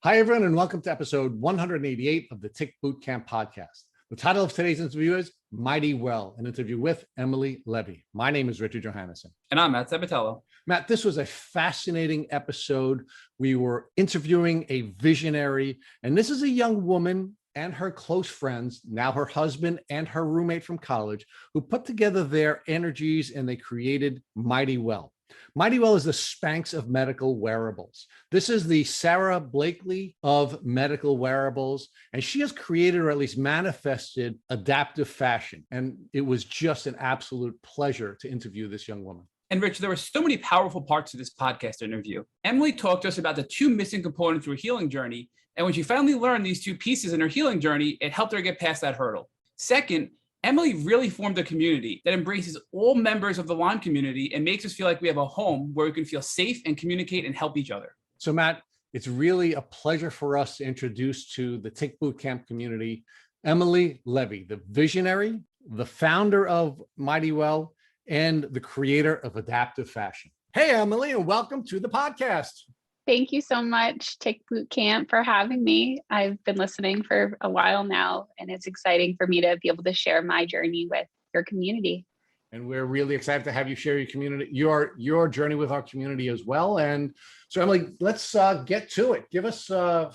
Hi, everyone, and welcome to episode 188 of the Tick Bootcamp podcast. The title of today's interview is Mighty Well, an interview with Emily Levy. My name is Richard Johannesson. And I'm Matt Sabatello. Matt, this was a fascinating episode. We were interviewing a visionary, and this is a young woman and her close friends, now her husband and her roommate from college, who put together their energies and they created Mighty Well. Mighty Well is the Spanx of medical wearables. This is the Sarah Blakely of medical wearables, and she has created or at least manifested adaptive fashion. And it was just an absolute pleasure to interview this young woman. And Rich, there were so many powerful parts to this podcast interview. Emily talked to us about the two missing components to her healing journey. And when she finally learned these two pieces in her healing journey, it helped her get past that hurdle. Second, Emily really formed a community that embraces all members of the Lyme community and makes us feel like we have a home where we can feel safe and communicate and help each other. So Matt, it's really a pleasure for us to introduce to the Tick Bootcamp community, Emily Levy, the visionary, the founder of Mighty Well, and the creator of adaptive fashion. Hey, Emily, and welcome to the podcast. Thank you so much, Tick Bootcamp, for having me. I've been listening for a while now, and it's exciting for me to be able to share my journey with your community. And we're really excited to have you share your journey with our community as well. And so, Emily, let's get to it. Give us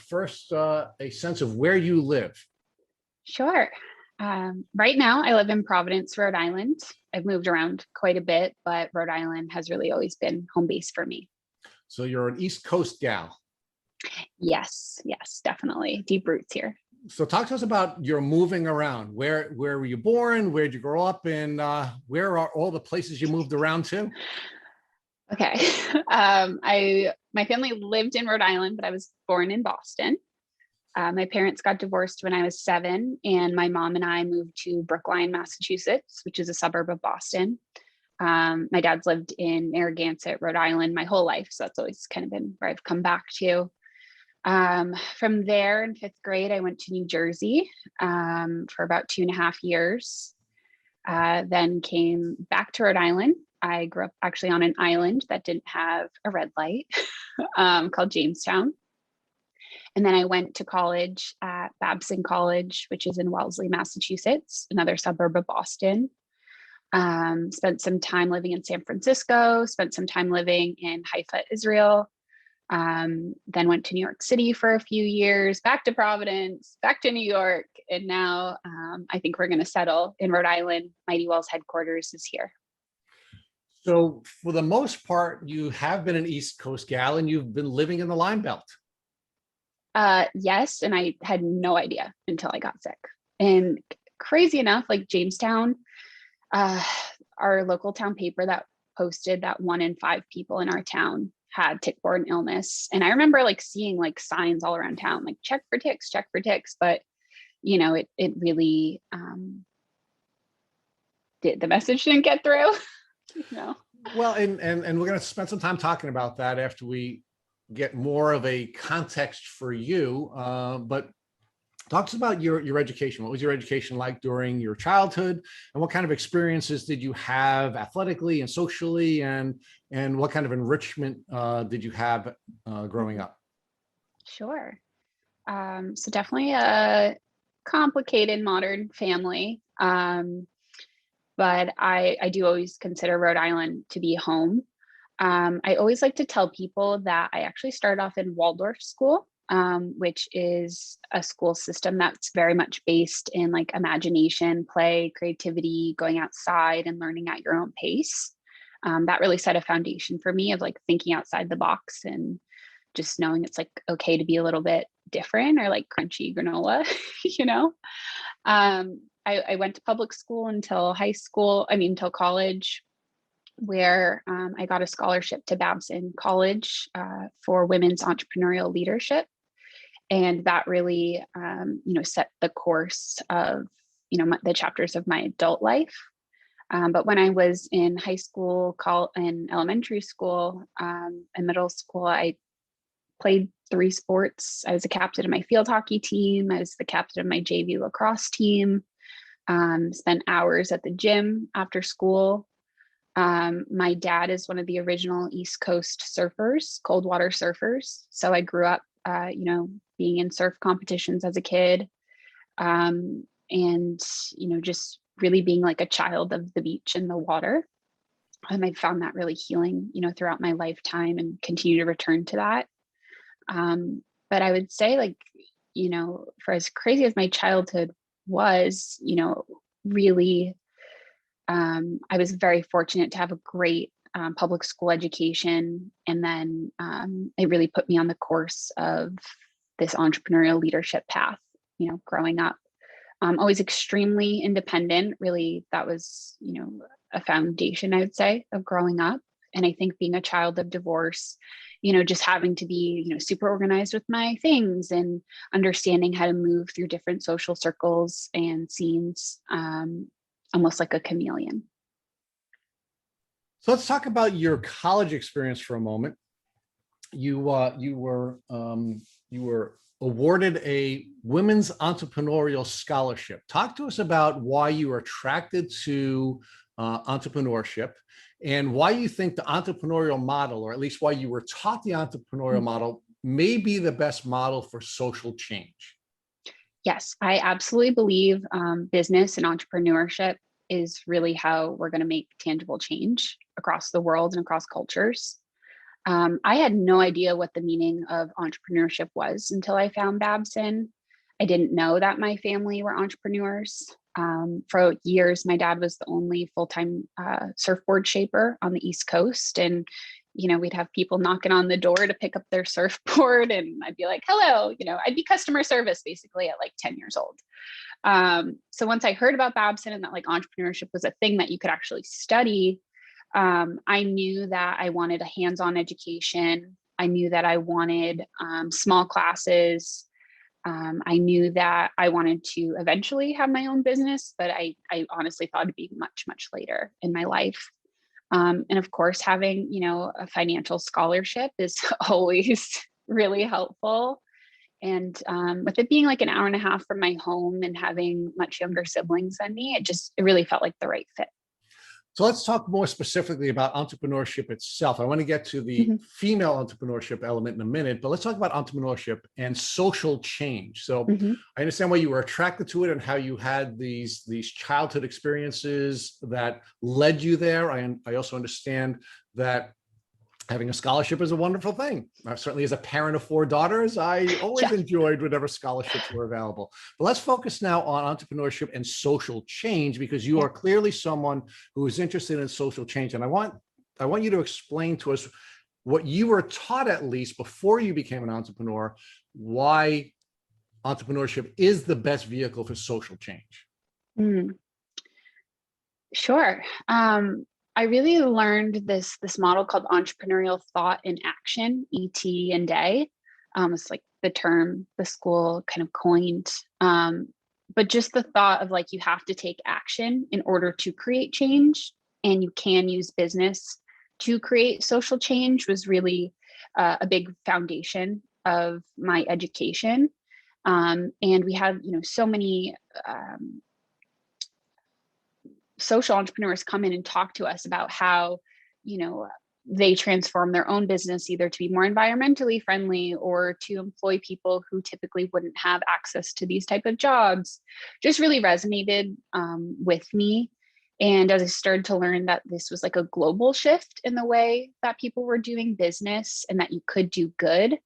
first a sense of where you live. Sure. Right now, I live in Providence, Rhode Island. I've moved around quite a bit, but Rhode Island has really always been home base for me. So you're an East Coast gal. Yes, definitely. Deep roots here. So talk to us about your moving around. Where were you born? Where'd you grow up? And where are all the places you moved around to? Okay. My family lived in Rhode Island, but I was born in Boston. My parents got divorced when I was 7, and my mom and I moved to Brookline, Massachusetts, which is a suburb of Boston. My dad's lived in Narragansett, Rhode Island my whole life. So that's always kind of been where I've come back to. From there in 5th grade, I went to New Jersey for about 2.5 years, then came back to Rhode Island. I grew up actually on an island that didn't have a red light called Jamestown. And then I went to college at Babson College, which is in Wellesley, Massachusetts, another suburb of Boston. Spent some time living in San Francisco, spent some time living in Haifa, Israel, then went to New York City for a few years, back to Providence, back to New York. And now I think we're going to settle in Rhode Island. Mighty Well's headquarters is here. So for the most part, you have been an East Coast gal and you've been living in the Lyme Belt. Yes. And I had no idea until I got sick. And crazy enough, like Jamestown, our local town paper that posted that 1 in 5 people in our town had tick-borne illness. And I remember like seeing like signs all around town, like check for ticks. But, you know, it really, the message didn't get through, you know? Well, and we're going to spend some time talking about that after we get more of a context for you. But talk to us about your education. What was your education like during your childhood, and what kind of experiences did you have athletically and socially, and what kind of enrichment did you have growing up? Sure. So definitely a complicated modern family, but I do always consider Rhode Island to be home. I always like to tell people that I actually started off in Waldorf school, which is a school system that's very much based in like imagination, play, creativity, going outside and learning at your own pace. That really set a foundation for me of like thinking outside the box and just knowing it's like okay to be a little bit different, or like crunchy granola, you know. I went to public school until until college, where I got a scholarship to Babson College for women's entrepreneurial leadership. And that really, set the course of, the chapters of my adult life. But when I was in high school, and elementary school, and middle school, I played 3 sports. I was the captain of my field hockey team. I was the captain of my JV lacrosse team. Spent hours at the gym after school. My dad is one of the original East Coast surfers, cold water surfers. So I grew up being in surf competitions as a kid, and just really being like a child of the beach and the water. I found that really healing, throughout my lifetime, and continue to return to that. But I would say, like, for as crazy as my childhood was, really, I was very fortunate to have a great public school education. And then it really put me on the course of this entrepreneurial leadership path, growing up. Always extremely independent. Really, that was, a foundation, I would say, of growing up. And I think being a child of divorce, just having to be, super organized with my things and understanding how to move through different social circles and scenes, almost like a chameleon. So let's talk about your college experience for a moment. You were awarded a women's entrepreneurial scholarship. Talk to us about why you were attracted to entrepreneurship, and why you think the entrepreneurial model, or at least why you were taught the entrepreneurial model, may be the best model for social change. Yes, I absolutely believe business and entrepreneurship is really how we're going to make tangible change across the world and across cultures. I had no idea what the meaning of entrepreneurship was until I found Babson. I didn't know that my family were entrepreneurs. For years, my dad was the only full-time surfboard shaper on the East Coast. And, we'd have people knocking on the door to pick up their surfboard. And I'd be like, hello, I'd be customer service basically at like 10 years old. So once I heard about Babson and that like entrepreneurship was a thing that you could actually study, I knew that I wanted a hands-on education. I knew that I wanted small classes. I knew that I wanted to eventually have my own business, but I honestly thought it'd be much, much later in my life. And of course, having, a financial scholarship is always really helpful. And with it being like an hour and a half from my home and having much younger siblings than me, it really felt like the right fit. So let's talk more specifically about entrepreneurship itself. I want to get to the female entrepreneurship element in a minute, but let's talk about entrepreneurship and social change. So I understand why you were attracted to it and how you had these childhood experiences that led you there. I also understand that having a scholarship is a wonderful thing. Certainly as a parent of 4 daughters, I always enjoyed whatever scholarships were available. But let's focus now on entrepreneurship and social change, because you are clearly someone who is interested in social change. And I want you to explain to us what you were taught, at least before you became an entrepreneur, why entrepreneurship is the best vehicle for social change. Sure. I really learned this model called entrepreneurial thought in action, ET&A. It's like the term the school kind of coined. But just the thought of like, you have to take action in order to create change, and you can use business to create social change was really a big foundation of my education. And we had, so many social entrepreneurs come in and talk to us about how, they transform their own business either to be more environmentally friendly or to employ people who typically wouldn't have access to these type of jobs. Just really resonated with me. And as I started to learn that this was like a global shift in the way that people were doing business and that you could do good,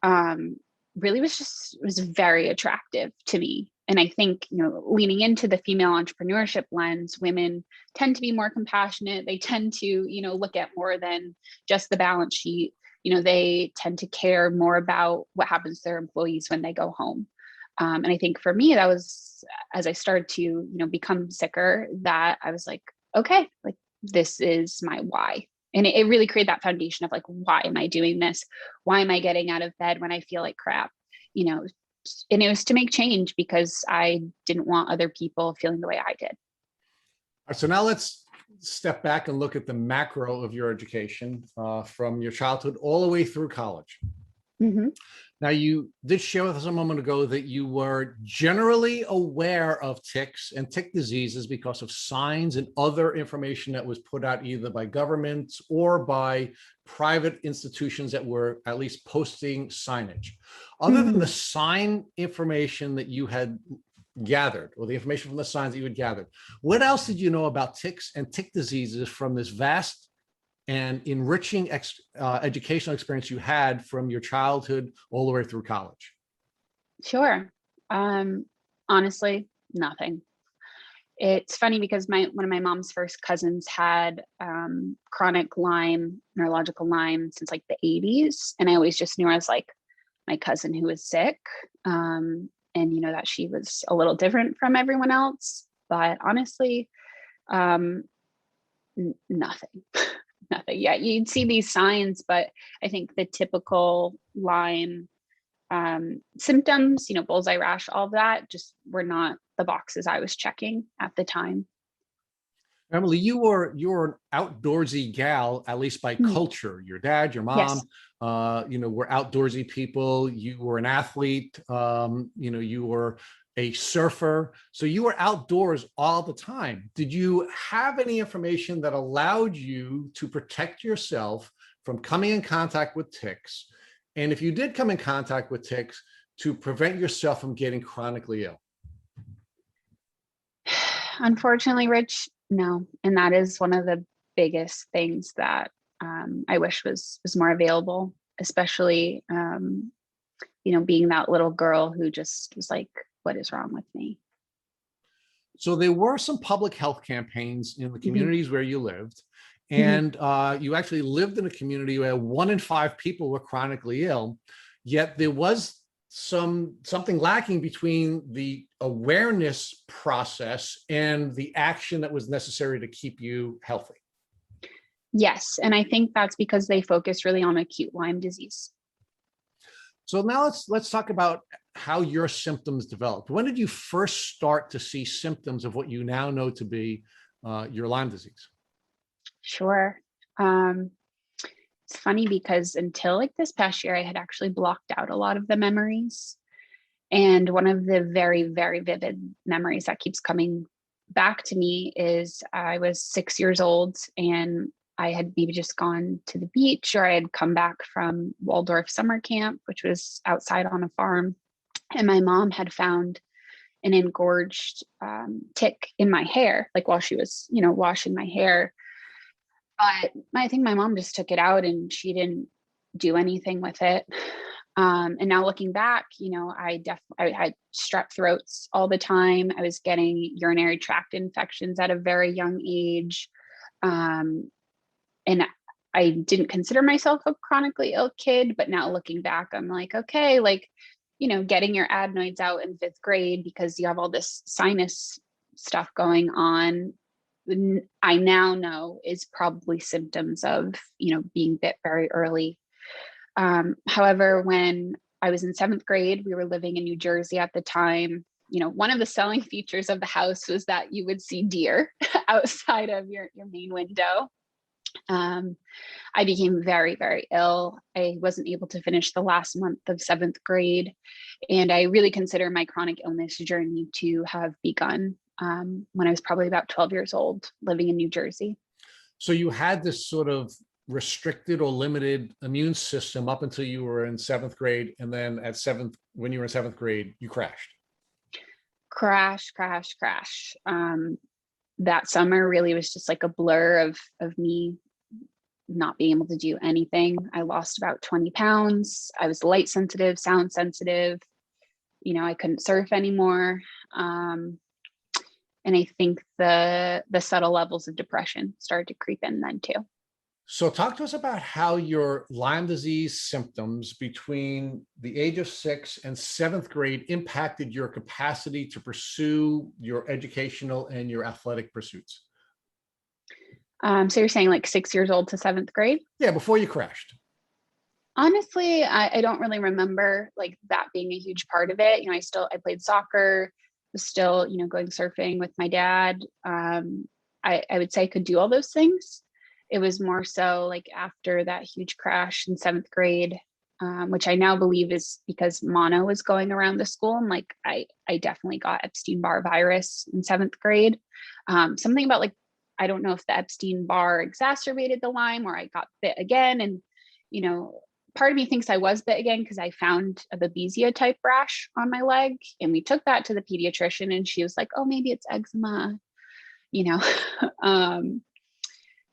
really was very attractive to me. And I think, leaning into the female entrepreneurship lens, women tend to be more compassionate. They tend to, look at more than just the balance sheet. They tend to care more about what happens to their employees when they go home. And I think for me, that was, as I started to, become sicker, that I was like, okay, like this is my why. And it really created that foundation of like, why am I doing this? Why am I getting out of bed when I feel like crap? And it was to make change because I didn't want other people feeling the way I did. All right, so now let's step back and look at the macro of your education from your childhood all the way through college. Mhm. Now, you did share with us a moment ago that you were generally aware of ticks and tick diseases because of signs and other information that was put out either by governments or by private institutions that were at least posting signage. Other than the Mhm. sign information that you had gathered, or the information from the signs that you had gathered, what else did you know about ticks and tick diseases from this vast and enriching educational experience you had from your childhood all the way through college? Sure. Um, Honestly, nothing. It's funny because one of my mom's first cousins had chronic Lyme, neurological Lyme since like the 80s. And I always just knew her as like my cousin who was sick. And that she was a little different from everyone else. But honestly, um, nothing. Nothing. Yeah, you'd see these signs, but I think the typical Lyme symptoms, bullseye rash, all of that just were not the boxes I was checking at the time. Emily, you were an outdoorsy gal, at least by Mm, culture. Your dad, your mom, yes. were outdoorsy people. You were an athlete. You were a surfer, so you were outdoors all the time. Did you have any information that allowed you to protect yourself from coming in contact with ticks? And if you did come in contact with ticks, to prevent yourself from getting chronically ill? Unfortunately, Rich, no. And that is one of the biggest things that I wish was more available, especially being that little girl who just was like, what is wrong with me? So there were some public health campaigns in the Mhm. communities where you lived, Mhm. and you actually lived in a community where 1 in 5 people were chronically ill. Yet there was something lacking between the awareness process and the action that was necessary to keep you healthy. Yes. And I think that's because they focus really on acute Lyme disease. So now let's talk about how your symptoms developed. When did you first start to see symptoms of what you now know to be your Lyme disease? Sure. Um, it's funny because until like this past year, I had actually blocked out a lot of the memories. And one of the very, very vivid memories that keeps coming back to me is I was 6 years old and I had maybe just gone to the beach, or I had come back from Waldorf summer camp, which was outside on a farm. And my mom had found an engorged tick in my hair, like while she was, washing my hair. But I think my mom just took it out and she didn't do anything with it. And now looking back, I had strep throats all the time. I was getting urinary tract infections at a very young age. Um, and I didn't consider myself a chronically ill kid, but now looking back, I'm like, okay, like, getting your adenoids out in 5th grade because you have all this sinus stuff going on, I now know is probably symptoms of, being bit very early. However, when I was in 7th grade, we were living in New Jersey at the time. One of the selling features of the house was that you would see deer outside of your main window. Um, I became very, very ill. I wasn't able to finish the last month of 7th grade. And I really consider my chronic illness journey to have begun when I was probably about 12 years old, living in New Jersey. So you had this sort of restricted or limited immune system up until you were in 7th grade. And then when you were in 7th grade, you crashed. Crash, crash, crash. That summer really was just like a blur of me not being able to do anything. I lost about 20 pounds. I was light sensitive, sound sensitive. I couldn't surf anymore. And I think the subtle levels of depression started to creep in then too. So talk to us about how your Lyme disease symptoms between the age of 6 and 7th grade impacted your capacity to pursue your educational and your athletic pursuits. So you're saying like 6 years old to 7th grade? Yeah, before you crashed. Honestly, I don't really remember like that being a huge part of it. I played soccer, was still, going surfing with my dad. I would say I could do all those things. It was more so like after that huge crash in 7th grade, which I now believe is because mono was going around the school. And like, I definitely got Epstein-Barr virus in 7th grade. Something about like, I don't know if the Epstein-Barr exacerbated the Lyme or I got bit again. And, you know, part of me thinks I was bit again because I found a Babesia type rash on my leg. And we took that to the pediatrician and she was like, oh, maybe it's eczema, you know.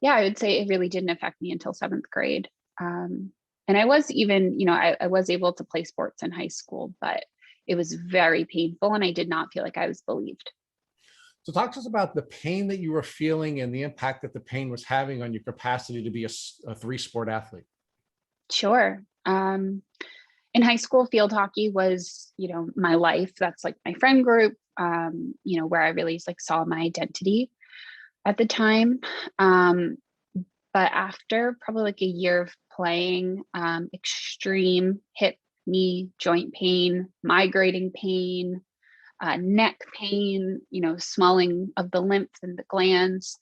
Yeah, I would say it really didn't affect me until 7th grade. And I was even, you know, I was able to play sports in high school, but it was very painful and I did not feel like I was believed. So talk to us about the pain that you were feeling and the impact that the pain was having on your capacity to be a 3-sport athlete. Sure. In high school, field hockey was, you know, my life. That's like my friend group, you know, where I really like saw my identity at the time. But after probably like a year of playing, extreme hip, knee, joint pain, migrating pain, neck pain, you know, swelling of the lymph and the glands.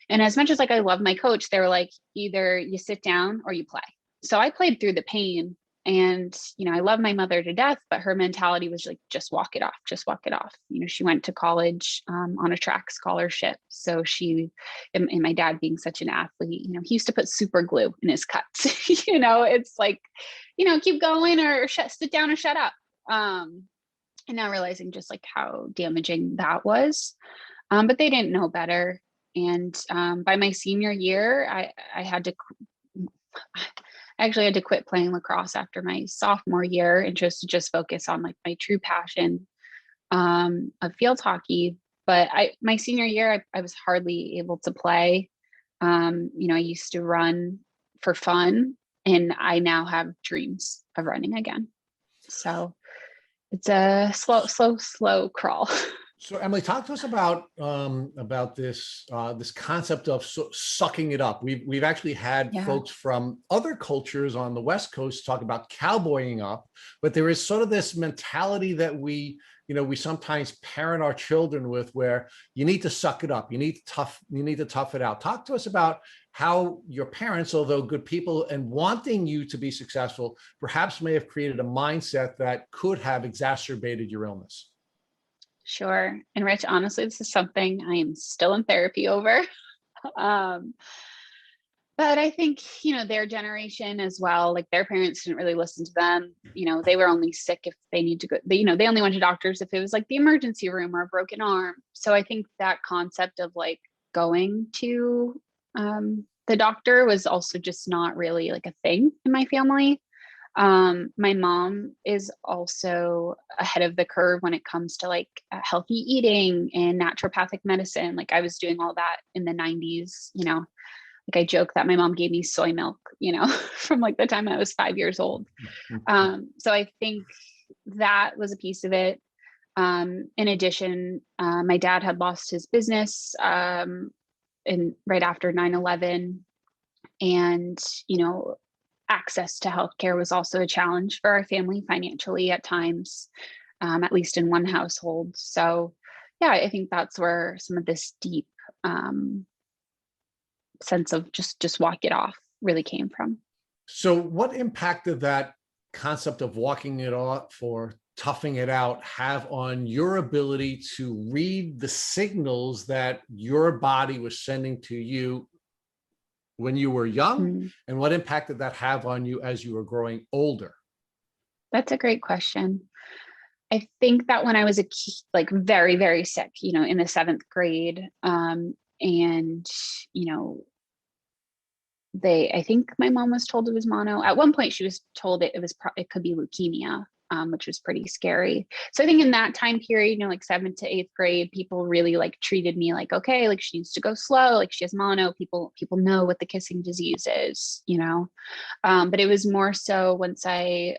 And as much as like I love my coach, they were like, either you sit down or you play. So I played through the pain. And, you know, I love my mother to death, but her mentality was like, just walk it off, just walk it off. You know, she went to college on a track scholarship. So she, and my dad being such an athlete, you know, he used to put super glue in his cuts. You know, it's like, you know, keep going or sit down and shut up. And now realizing just like how damaging that was. But they didn't know better. And by my senior year, I had to actually had to quit playing lacrosse after my sophomore year and just focus on like my true passion of field hockey. But my senior year, I was hardly able to play. You know, I used to run for fun and I now have dreams of running again. So it's a slow crawl. So Emily, talk to us about this this concept of sucking it up. We've actually had folks from other cultures on the West Coast talk about cowboying up, but there is sort of this mentality that we sometimes parent our children with, where you need to suck it up, you need to tough it out. Talk to us about how your parents, although good people and wanting you to be successful, perhaps may have created a mindset that could have exacerbated your illness. Sure. And Rich, honestly, this is something I am still in therapy over. But I think, you know, their generation as well, like their parents didn't really listen to them. You know, they were only sick if they need to go, they only went to doctors if it was like the emergency room or a broken arm. So I think that concept of like going to the doctor was also just not really like a thing in my family. My mom is also ahead of the curve when it comes to like healthy eating and naturopathic medicine. Like I was doing all that in the 90s, you know, like I joke that my mom gave me soy milk, you know, from like the time I was 5 years old. So I think that was a piece of it. In addition, my dad had lost his business right after 9/11. And, you know, access to healthcare was also a challenge for our family financially at times, at least in one household. So yeah, I think that's where some of this deep sense of just walk it off really came from. So what impact did that concept of walking it off or toughing it out have on your ability to read the signals that your body was sending to you when you were young, and what impact did that have on you as you were growing older? That's a great question. I think that when I was like very, very sick, you know, in the 7th grade, and, you know, I think my mom was told it was mono. At one point she was told it could be leukemia, which was pretty scary. So I think in that time period, you know, like 7th to 8th grade, people really like treated me like, okay, like she needs to go slow, like she has mono, people know what the kissing disease is, you know. But it was more so once I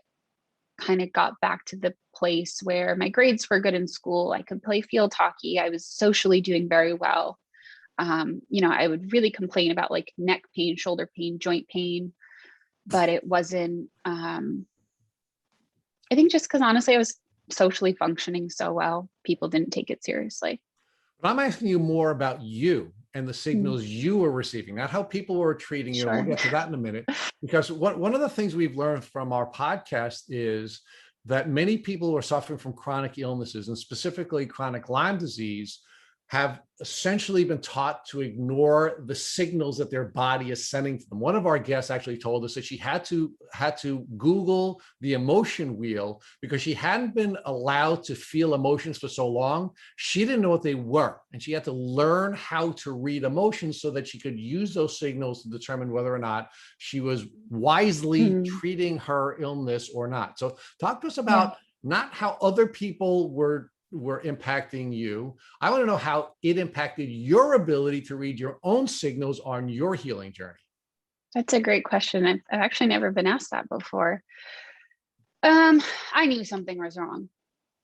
kind of got back to the place where my grades were good in school, I could play field hockey, I was socially doing very well. You know, I would really complain about like neck pain, shoulder pain, joint pain, but it wasn't, I think just because honestly, I was socially functioning so well, people didn't take it seriously. But I'm asking you more about you and the signals you were receiving, not how people were treating you. Sure. We'll get to that in a minute, because one of the things we've learned from our podcast is that many people who are suffering from chronic illnesses, and specifically chronic Lyme disease, have essentially been taught to ignore the signals that their body is sending to them. One of our guests actually told us that she had to Google the emotion wheel because she hadn't been allowed to feel emotions for so long. She didn't know what they were, and she had to learn how to read emotions so that she could use those signals to determine whether or not she was wisely treating her illness or not. So talk to us about not how other people were impacting you. I want to know how it impacted your ability to read your own signals on your healing journey. That's a great question. I've actually never been asked that before. I knew something was wrong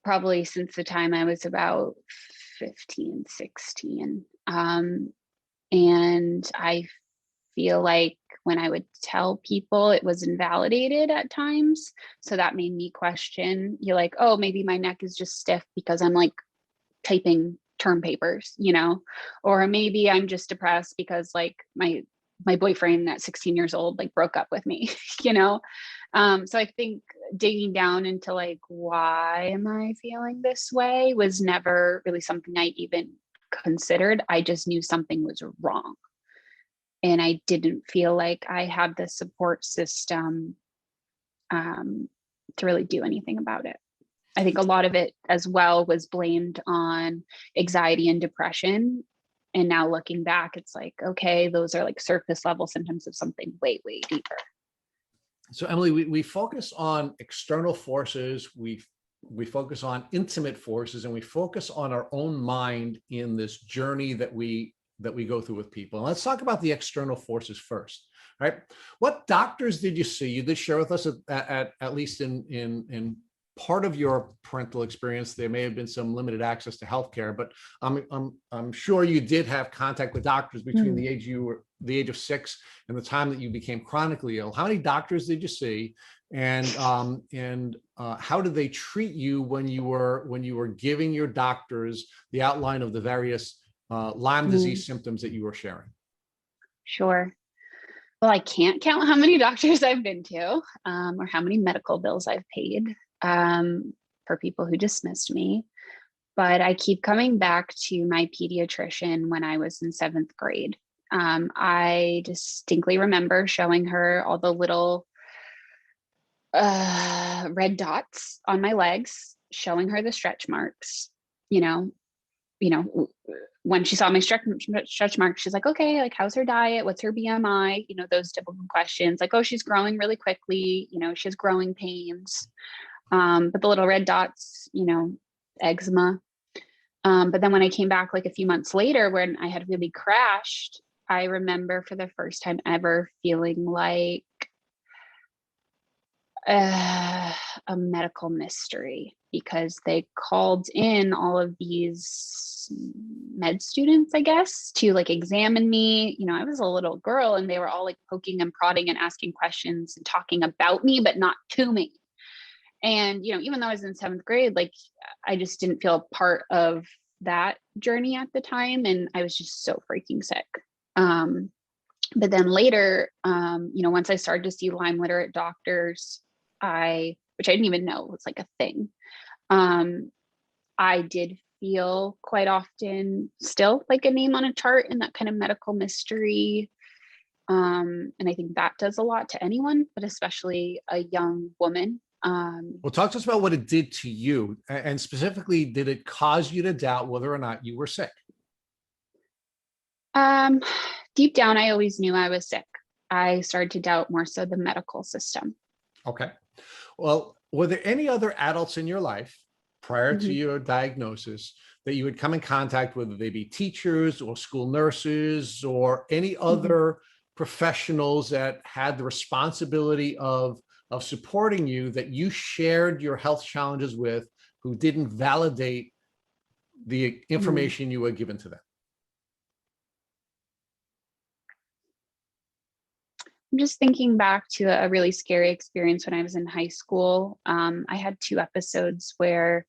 probably since the time I was about 15, 16. And I feel like when I would tell people, it was invalidated at times. So that made me question, you're like, oh, maybe my neck is just stiff because I'm like typing term papers, or maybe I'm just depressed because like my boyfriend at 16 years old, like broke up with me, So I think digging down into like, why am I feeling this way was never really something I even considered. I just knew something was wrong. And I didn't feel like I had the support system to really do anything about it. I think a lot of it as well was blamed on anxiety and depression. And now looking back, it's like, okay, those are like surface level symptoms of something way, way deeper. So Emily, we focus on external forces. We focus on intimate forces, and we focus on our own mind in this journey that we go through with people. And let's talk about the external forces first, right? What doctors did you see? You did share with us at least in part of your parental experience, there may have been some limited access to healthcare, but I'm sure you did have contact with doctors between the age of 6 and the time that you became chronically ill. How many doctors did you see, and how did they treat you when you were giving your doctors the outline of the various Lyme disease symptoms that you were sharing? Sure. Well, I can't count how many doctors I've been to, or how many medical bills I've paid for people who dismissed me. But I keep coming back to my pediatrician when I was in 7th grade. I distinctly remember showing her all the little red dots on my legs, showing her the stretch marks, when she saw my stretch marks, she's like, okay, like, how's her diet? What's her BMI? Those typical questions, like, oh, she's growing really quickly. She has growing pains. But the little red dots, eczema. But then when I came back like a few months later, when I had really crashed, I remember for the first time ever feeling like a medical mystery, because they called in all of these med students, I guess, to like examine me. I was a little girl, and they were all like poking and prodding and asking questions and talking about me, but not to me. And, even though I was in 7th grade, like, I just didn't feel part of that journey at the time. And I was just so freaking sick. But then later, once I started to see Lyme literate doctors, which I didn't even know was like a thing. I did feel quite often still like a name on a chart in that kind of medical mystery. And I think that does a lot to anyone, but especially a young woman. Well, talk to us about what it did to you, and specifically, did it cause you to doubt whether or not you were sick? Deep down, I always knew I was sick. I started to doubt more so the medical system. Okay. Well, were there any other adults in your life prior to your diagnosis that you would come in contact with, whether they be teachers or school nurses or any other professionals that had the responsibility of supporting you, that you shared your health challenges with, who didn't validate the information you were given to them? I'm just thinking back to a really scary experience when I was in high school. I had 2 episodes where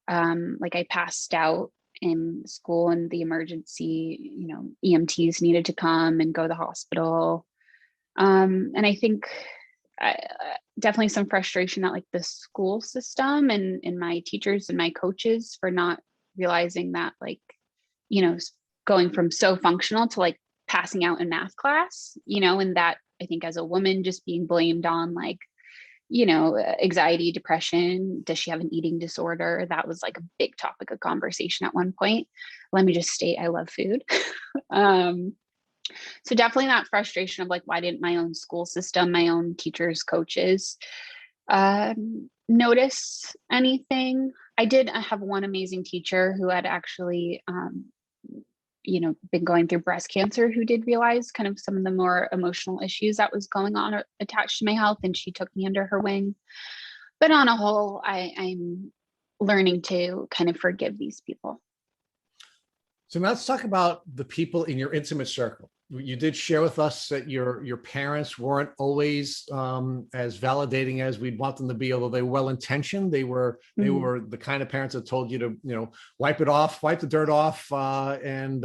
like I passed out in school and the emergency, EMTs needed to come and go to the hospital. And I think definitely some frustration at like the school system and my teachers and my coaches for not realizing that, like, going from so functional to like passing out in math class, and that I think as a woman just being blamed on like, anxiety, depression. Does she have an eating disorder? That was like a big topic of conversation at one point. Let me just state, I love food. So definitely that frustration of like, why didn't my own school system, my own teachers, coaches, notice anything? I did have one amazing teacher who had actually, been going through breast cancer, who did realize kind of some of the more emotional issues that was going on attached to my health. And she took me under her wing. But on a whole, I'm learning to kind of forgive these people. So now let's talk about the people in your intimate circle. You did share with us that your parents weren't always as validating as we'd want them to be, although they were well-intentioned. They were the kind of parents that told you to, wipe it off, wipe the dirt off, and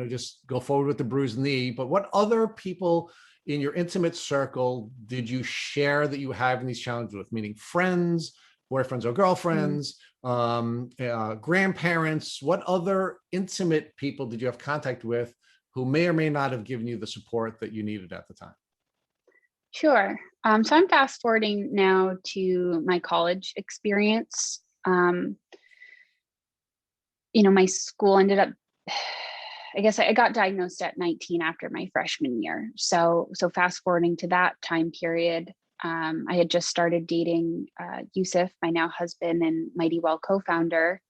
just go forward with the bruised knee. But what other people in your intimate circle did you share that you were having these challenges with? Meaning friends, boyfriends or girlfriends, grandparents. What other intimate people did you have contact with who may or may not have given you the support that you needed at the time? Sure. So I'm fast forwarding now to my college experience. My school ended up, I guess I got diagnosed at 19 after my freshman year. So fast forwarding to that time period, I had just started dating Yusuf, my now husband and Mighty Well co-founder.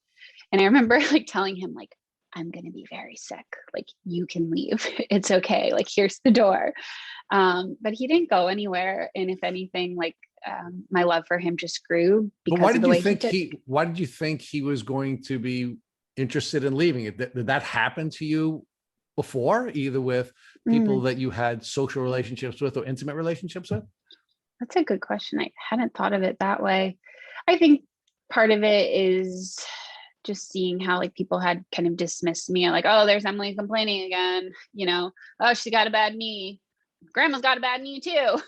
And I remember like telling him like, I'm going to be very sick. Like, you can leave. It's okay. Like, here's the door. But he didn't go anywhere. And if anything, like my love for him just grew because of the way he did. Why did you think he was going to be interested in leaving it? Did that happen to you before, either with people that you had social relationships with or intimate relationships with? That's a good question. I hadn't thought of it that way. I think part of it is just seeing how like people had kind of dismissed me, like, oh, there's Emily complaining again, oh, she got a bad knee. Grandma's got a bad knee too.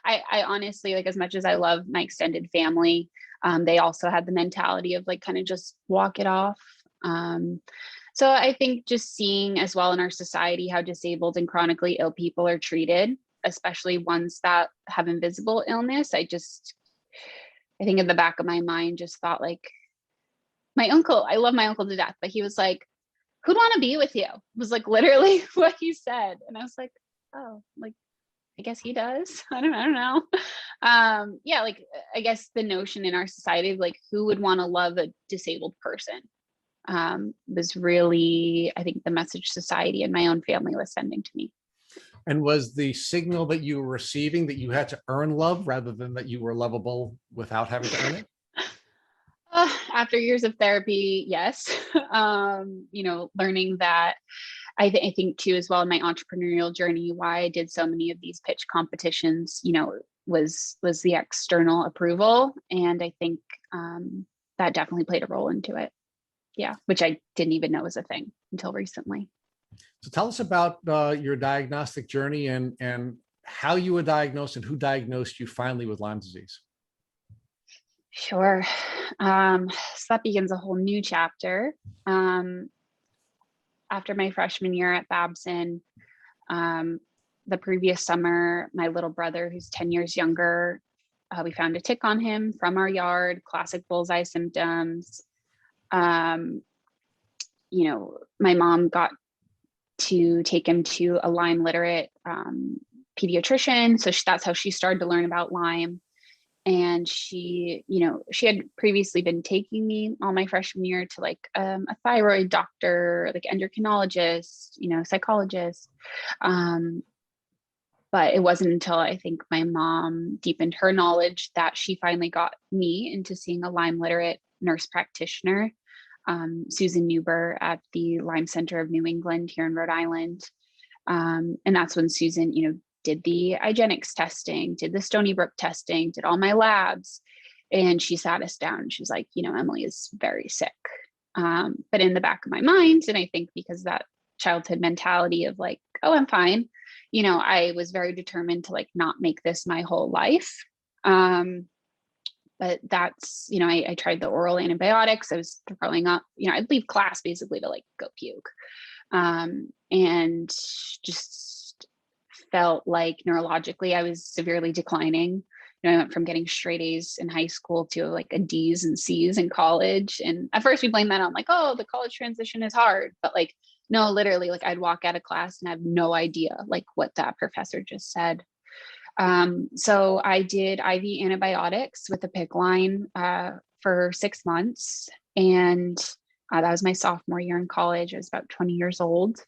I honestly, like, as much as I love my extended family, they also had the mentality of like, kind of just walk it off. So I think just seeing as well in our society how disabled and chronically ill people are treated, especially ones that have invisible illness, I think in the back of my mind just thought like, my uncle, I love my uncle to death, but he was like, who'd want to be with you? Was like literally what he said. And I was like, oh, like, I guess he does. I don't know. Yeah, like, I guess the notion in our society of like, who would want to love a disabled person was really, I think, the message society and my own family was sending to me. And was the signal that you were receiving that you had to earn love rather than that you were lovable without having to earn it? After years of therapy, yes. Learning that I think too, as well, in my entrepreneurial journey, why I did so many of these pitch competitions, was the external approval. And I think that definitely played a role into it. Yeah. Which I didn't even know was a thing until recently. So tell us about your diagnostic journey and how you were diagnosed and who diagnosed you finally with Lyme disease. Sure. So that begins a whole new chapter. After my freshman year at Babson, the previous summer, my little brother, who's 10 years younger, we found a tick on him from our yard, classic bullseye symptoms. My mom got to take him to a Lyme literate pediatrician. So that's how she started to learn about Lyme. And she had previously been taking me all my freshman year to like a thyroid doctor, like endocrinologist, psychologist. But it wasn't until I think my mom deepened her knowledge that she finally got me into seeing a Lyme literate nurse practitioner, Susan Newber at the Lyme Center of New England here in Rhode Island. And that's when Susan, did the IGeneX testing, did the Stony Brook testing, did all my labs. And she sat us down. She was like, Emily is very sick. But in the back of my mind, and I think because that childhood mentality of like, oh, I'm fine, I was very determined to like not make this my whole life. But that's, I tried the oral antibiotics. I was throwing up, I'd leave class basically to like go puke. And just felt like neurologically I was severely declining. I went from getting straight A's in high school to like a D's and C's in college. And at first we blamed that on like, oh, the college transition is hard. But like, no, literally, like I'd walk out of class and have no idea like what that professor just said. So I did IV antibiotics with a PICC line for 6 months. And that was my sophomore year in college. I was about 20 years old.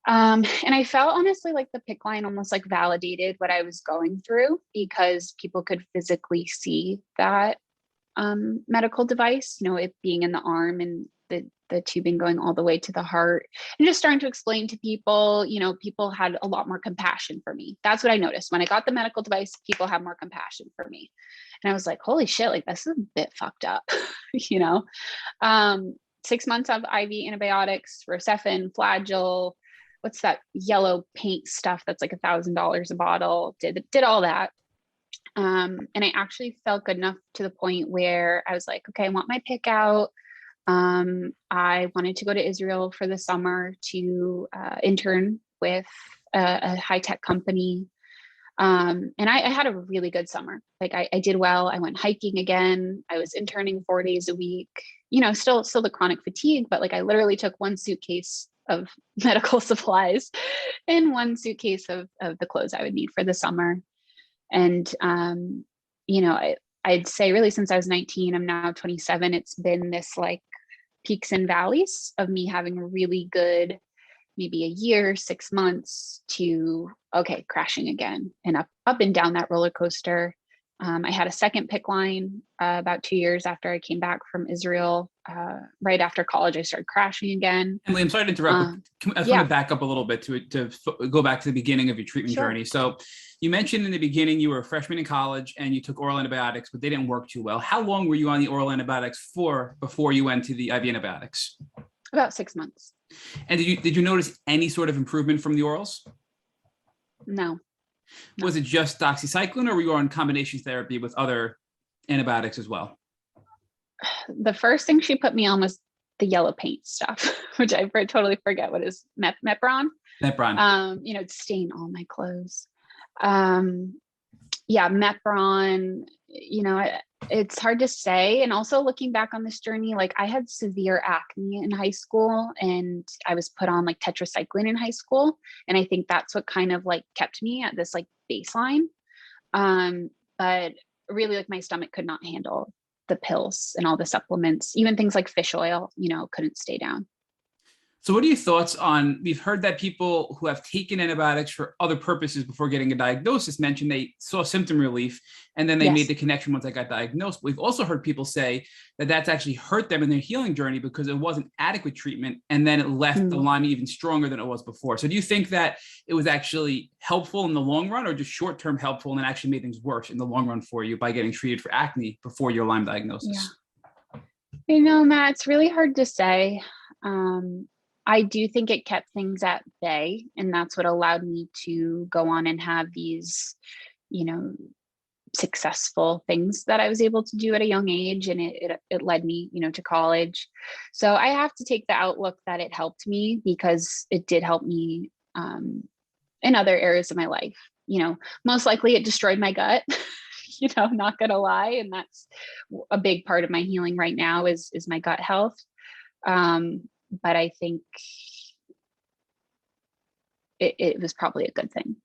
And I felt honestly like the PICC line almost like validated what I was going through because people could physically see that medical device, it being in the arm and the tubing going all the way to the heart, and just starting to explain to people, people had a lot more compassion for me. That's what I noticed. When I got the medical device, people had more compassion for me. And I was like, holy shit, like this is a bit fucked up, 6 months of IV antibiotics, Rocephin, Flagyl, what's that yellow paint stuff that's like $1,000 a bottle, did all that. And I actually felt good enough to the point where I was like, okay, I want my PICC out. I wanted to go to Israel for the summer to intern with a high-tech company. And I had a really good summer. Like I did well. I went hiking again. I was interning 4 days a week, still the chronic fatigue, but like I literally took one suitcase of medical supplies and one suitcase of the clothes I would need for the summer. And, I'd say really since I was 19, I'm now 27. It's been this like peaks and valleys of me having a really good, maybe a year, 6 months to, okay, crashing again and up and down that roller coaster. I had a second PICC line about 2 years after I came back from Israel. Right after college, I started crashing again. Emily, I'm sorry to interrupt. I just want to back up a little bit to go back to the beginning of your treatment journey. So you mentioned in the beginning you were a freshman in college and you took oral antibiotics, but they didn't work too well. How long were you on the oral antibiotics for before you went to the IV antibiotics? About 6 months. And did you notice any sort of improvement from the orals? No. Was it just doxycycline, or were you on combination therapy with other antibiotics as well? The first thing she put me on was the yellow paint stuff, which I totally forget what is Mepron. Mepron. It'd stain all my clothes. Mepron, it's hard to say. And also looking back on this journey, like I had severe acne in high school and I was put on like tetracycline in high school. And I think that's what kind of like kept me at this like baseline. But really like my stomach could not handle the pills and all the supplements, even things like fish oil, couldn't stay down. So what are your thoughts on, we've heard that people who have taken antibiotics for other purposes before getting a diagnosis mentioned they saw symptom relief and then they made the connection once they got diagnosed. We've also heard people say that that's actually hurt them in their healing journey because it wasn't adequate treatment and then it left the Lyme even stronger than it was before. So do you think that it was actually helpful in the long run or just short-term helpful and it actually made things worse in the long run for you by getting treated for acne before your Lyme diagnosis? Yeah. Matt, it's really hard to say. I do think it kept things at bay, and that's what allowed me to go on and have these, successful things that I was able to do at a young age. And it led me, to college. So I have to take the outlook that it helped me because it did help me in other areas of my life. Most likely it destroyed my gut, not gonna lie. And that's a big part of my healing right now is my gut health. But I think it was probably a good thing.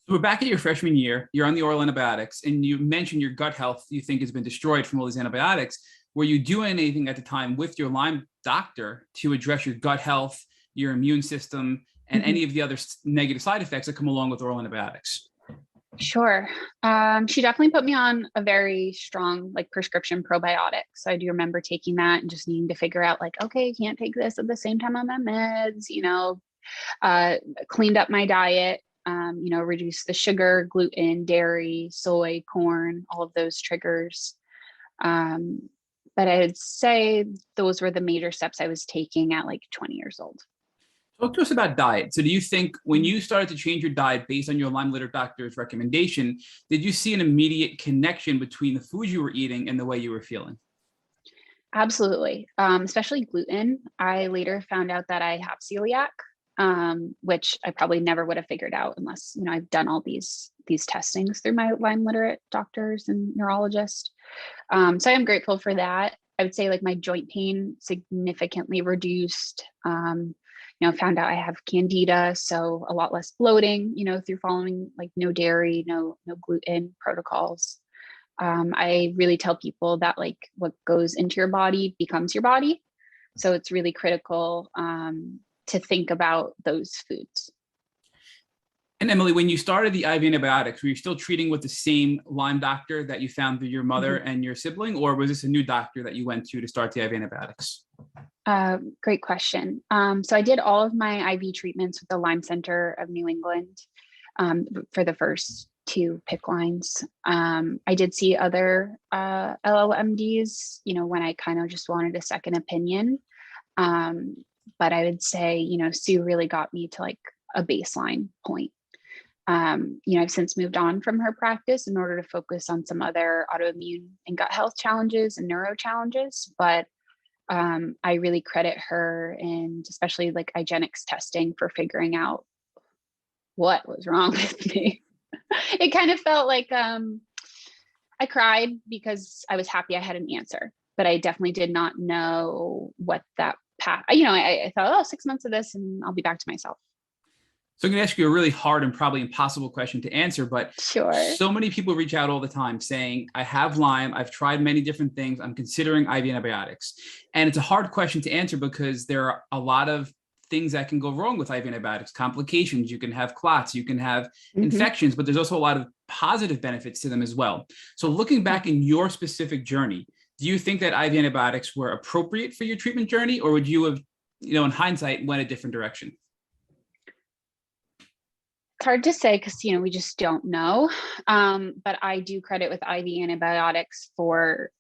So we're back at your freshman year, you're on the oral antibiotics, and you mentioned your gut health you think has been destroyed from all these antibiotics. Were you doing anything at the time with your Lyme doctor to address your gut health, your immune system, and any of the other negative side effects that come along with oral antibiotics? Sure. She definitely put me on a very strong like prescription probiotic. So I do remember taking that and just needing to figure out like, okay, you can't take this at the same time I'm on meds, cleaned up my diet, reduced the sugar, gluten, dairy, soy, corn, all of those triggers. But I would say those were the major steps I was taking at like 20 years old. Talk to us about diet. So do you think when you started to change your diet based on your Lyme litter doctor's recommendation, did you see an immediate connection between the foods you were eating and the way you were feeling? Absolutely. Especially gluten. I later found out that I have celiac, which I probably never would have figured out unless, I've done all these testings through my Lyme literate doctors and neurologist. So I am grateful for that. I would say like my joint pain significantly reduced. Found out I have candida, so a lot less bloating, through following like no dairy, no gluten protocols. I really tell people that like what goes into your body becomes your body. So it's really critical to think about those foods. And Emily, when you started the IV antibiotics, were you still treating with the same Lyme doctor that you found through your mother and your sibling, or was this a new doctor that you went to start the IV antibiotics? Great question. So I did all of my IV treatments with the Lyme Center of New England for the first 2 PICC lines. I did see other LLMDs, when I kind of just wanted a second opinion. But I would say, Sue really got me to like a baseline point. I've since moved on from her practice in order to focus on some other autoimmune and gut health challenges and neuro challenges. But I really credit her, and especially like IGeneX testing, for figuring out what was wrong with me. It kind of felt like I cried because I was happy I had an answer, but I definitely did not know what that path. I thought, 6 months of this and I'll be back to myself. So I'm going to ask you a really hard and probably impossible question to answer, but Sure. So many people reach out all the time saying, I have Lyme, I've tried many different things, I'm considering IV antibiotics. And it's a hard question to answer because there are a lot of things that can go wrong with IV antibiotics, complications. You can have clots, you can have infections, but there's also a lot of positive benefits to them as well. So looking back in your specific journey, do you think that IV antibiotics were appropriate for your treatment journey, or would you have, in hindsight, went a different direction? It's hard to say because, we just don't know. But I do credit with IV antibiotics for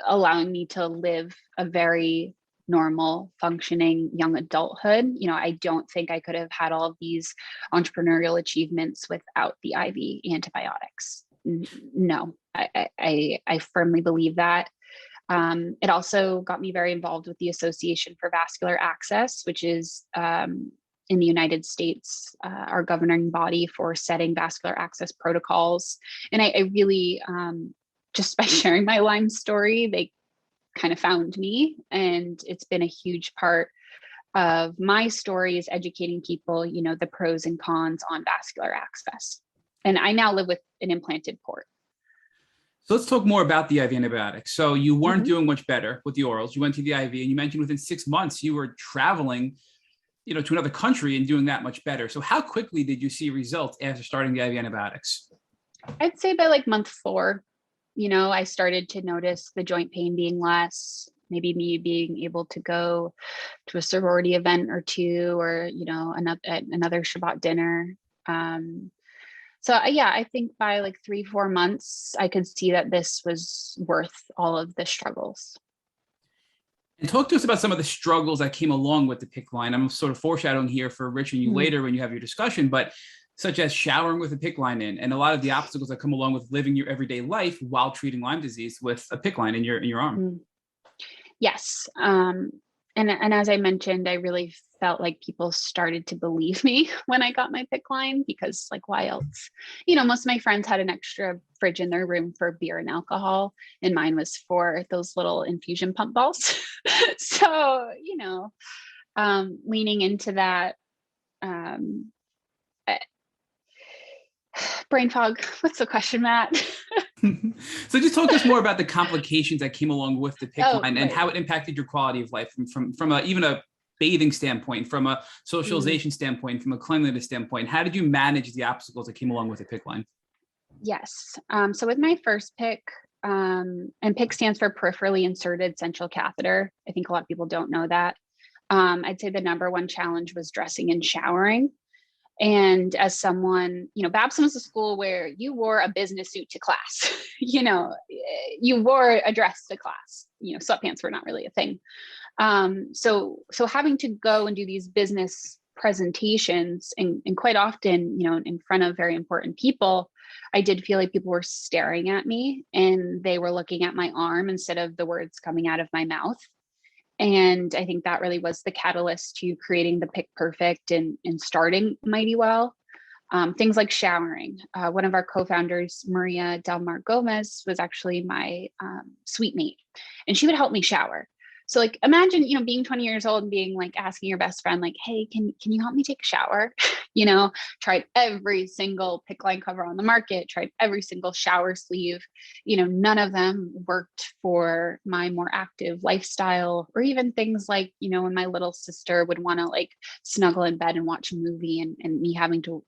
allowing me to live a very normal, functioning young adulthood. I don't think I could have had all of these entrepreneurial achievements without the IV antibiotics. No, I firmly believe that. It also got me very involved with the Association for Vascular Access, which is in the United States, our governing body for setting vascular access protocols. And I really, just by sharing my Lyme story, they kind of found me. And it's been a huge part of my story, is educating people, the pros and cons on vascular access. And I now live with an implanted port. So let's talk more about the IV antibiotics. So you weren't doing much better with the orals. You went to the IV, and you mentioned within 6 months you were traveling to another country and doing that much better. So how quickly did you see results after starting the IV antibiotics? I'd say by like month 4, I started to notice the joint pain being less, maybe me being able to go to a sorority event or 2, or, another Shabbat dinner. So yeah, I think by like 3-4 months, I could see that this was worth all of the struggles. And talk to us about some of the struggles that came along with the PICC line. I'm sort of foreshadowing here for Rich and you later when you have your discussion, but such as showering with a PICC line in, and a lot of the obstacles that come along with living your everyday life while treating Lyme disease with a PICC line in your arm. Yes. And as I mentioned, I really felt like people started to believe me when I got my PICC line, because like, why else? Most of my friends had an extra fridge in their room for beer and alcohol, and mine was for those little infusion pump balls. So, leaning into that, brain fog. What's the question, Matt? So just talk to us more about the complications that came along with the PICC line and how it impacted your quality of life from even a bathing standpoint, from a socialization standpoint, from a cleanliness standpoint. How did you manage the obstacles that came along with the PICC line? Yes. So with my first PICC, and PICC stands for peripherally inserted central catheter. I think a lot of people don't know that. I'd say the number one challenge was dressing and showering. And as someone, Babson was a school where you wore a business suit to class, you wore a dress to class, sweatpants were not really a thing. So having to go and do these business presentations and quite often, in front of very important people, I did feel like people were staring at me and they were looking at my arm instead of the words coming out of my mouth. And I think that really was the catalyst to creating the Pick Perfect and starting Mighty Well. Things like showering. One of our co-founders, Maria Del Mar Gomez, was actually my suite mate, and she would help me shower. So like, imagine, being 20 years old and being like, asking your best friend, like, hey, can you help me take a shower? Tried every single PICC line cover on the market, tried every single shower sleeve, none of them worked for my more active lifestyle, or even things like, when my little sister would want to like snuggle in bed and watch a movie and me having to,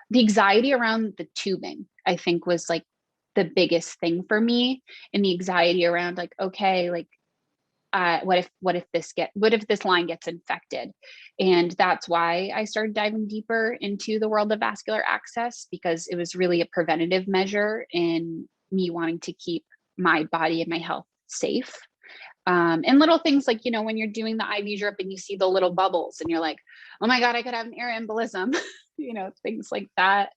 the anxiety around the tubing, I think was like the biggest thing for me. And the anxiety around like, okay, like, what if this line gets infected? And that's why I started diving deeper into the world of vascular access, because it was really a preventative measure in me wanting to keep my body and my health safe. And little things like, when you're doing the IV drip and you see the little bubbles and you're like, oh my God, I could have an air embolism, things like that.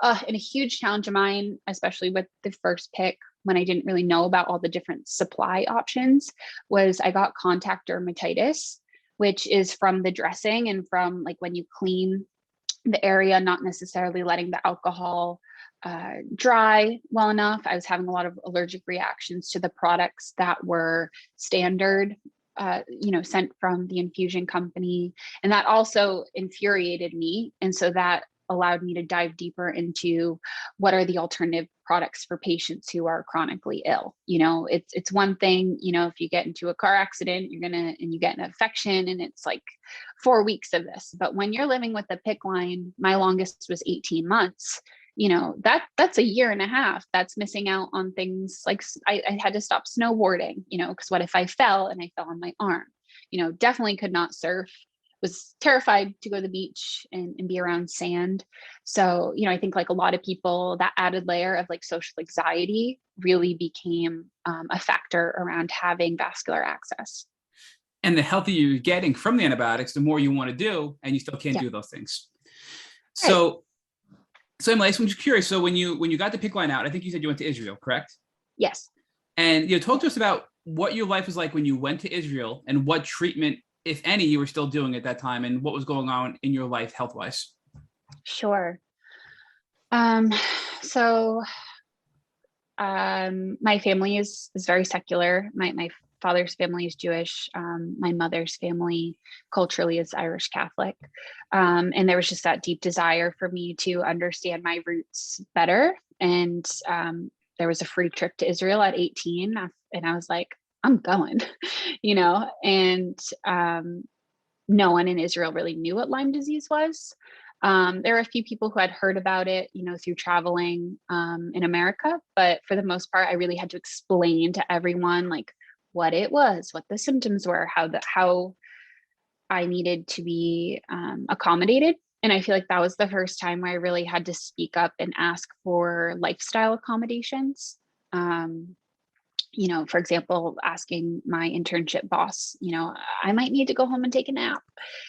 And a huge challenge of mine, especially with the first pick, when I didn't really know about all the different supply options, was I got contact dermatitis, which is from the dressing and from like when you clean the area, not necessarily letting the alcohol dry well enough. I was having a lot of allergic reactions to the products that were standard, sent from the infusion company. And that also infuriated me. And so that allowed me to dive deeper into what are the alternative products for patients who are chronically ill. It's one thing, if you get into a car accident, and you get an infection and it's like 4 weeks of this. But when you're living with a PICC line, my longest was 18 months. That's a year and a half that's missing out on things like I had to stop snowboarding, because what if I fell and I fell on my arm? Definitely could not surf, was terrified to go to the beach and be around sand. So, I think like a lot of people, that added layer of like social anxiety really became a factor around having vascular access. And the healthier you're getting from the antibiotics, the more you want to do, and you still can't do those things. So, right. So Emily, I'm just curious. So when you got the PICC line out, I think you said you went to Israel, correct? Yes. And talk to us about what your life was like when you went to Israel and what treatment, if any, you were still doing at that time, and what was going on in your life health-wise. Sure. So my family is very secular. My father's family is Jewish. My mother's family culturally is Irish Catholic. And there was just that deep desire for me to understand my roots better. And there was a free trip to Israel at 18. And I was like, I'm going, and no one in Israel really knew what Lyme disease was. There were a few people who had heard about it, through traveling in America. But for the most part, I really had to explain to everyone like what it was, what the symptoms were, how I needed to be accommodated. And I feel like that was the first time where I really had to speak up and ask for lifestyle accommodations. For example, asking my internship boss, I might need to go home and take a nap.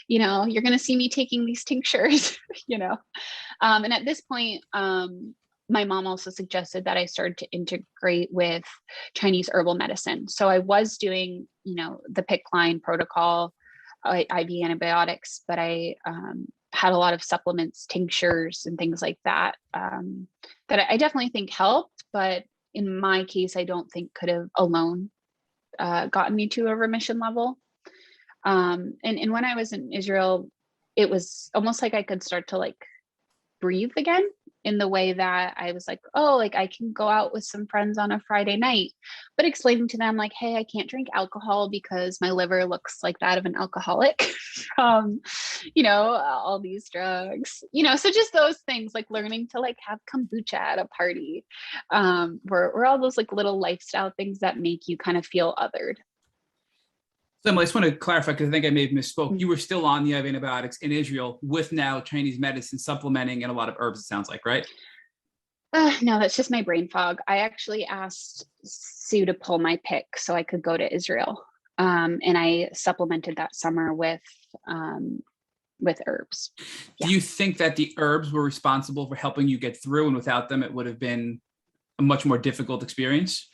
You're going to see me taking these tinctures, And at this point, my mom also suggested that I started to integrate with Chinese herbal medicine. So I was doing, the PICC line protocol, IV antibiotics, but I had a lot of supplements, tinctures, and things like that, that I definitely think helped, but in my case, I don't think could have alone gotten me to a remission level. And when I was in Israel, it was almost like I could start to like breathe again, in the way that I was like, oh, like I can go out with some friends on a Friday night, but explaining to them like, hey, I can't drink alcohol because my liver looks like that of an alcoholic from, all these drugs, so just those things, like learning to like have kombucha at a party, were all those like little lifestyle things that make you kind of feel othered. So Emily, I just want to clarify because I think I may have misspoke. You were still on the IV antibiotics in Israel with now Chinese medicine supplementing and a lot of herbs, it sounds like, right? No, that's just my brain fog. I actually asked Sue to pull my pick so I could go to Israel. And I supplemented that summer with herbs. Do you think that the herbs were responsible for helping you get through, and without them, it would have been a much more difficult experience?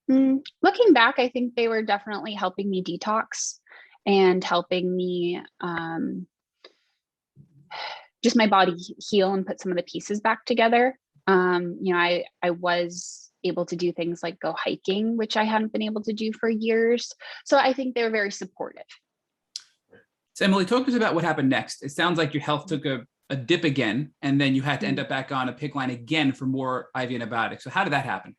Looking back, I think they were definitely helping me detox and helping me just my body heal and put some of the pieces back together. I was able to do things like go hiking, which I hadn't been able to do for years. So I think they were very supportive. So Emily, talk to us about what happened next. It sounds like your health took a dip again, and then you had to end up back on a PICC line again for more IV antibiotics. So how did that happen?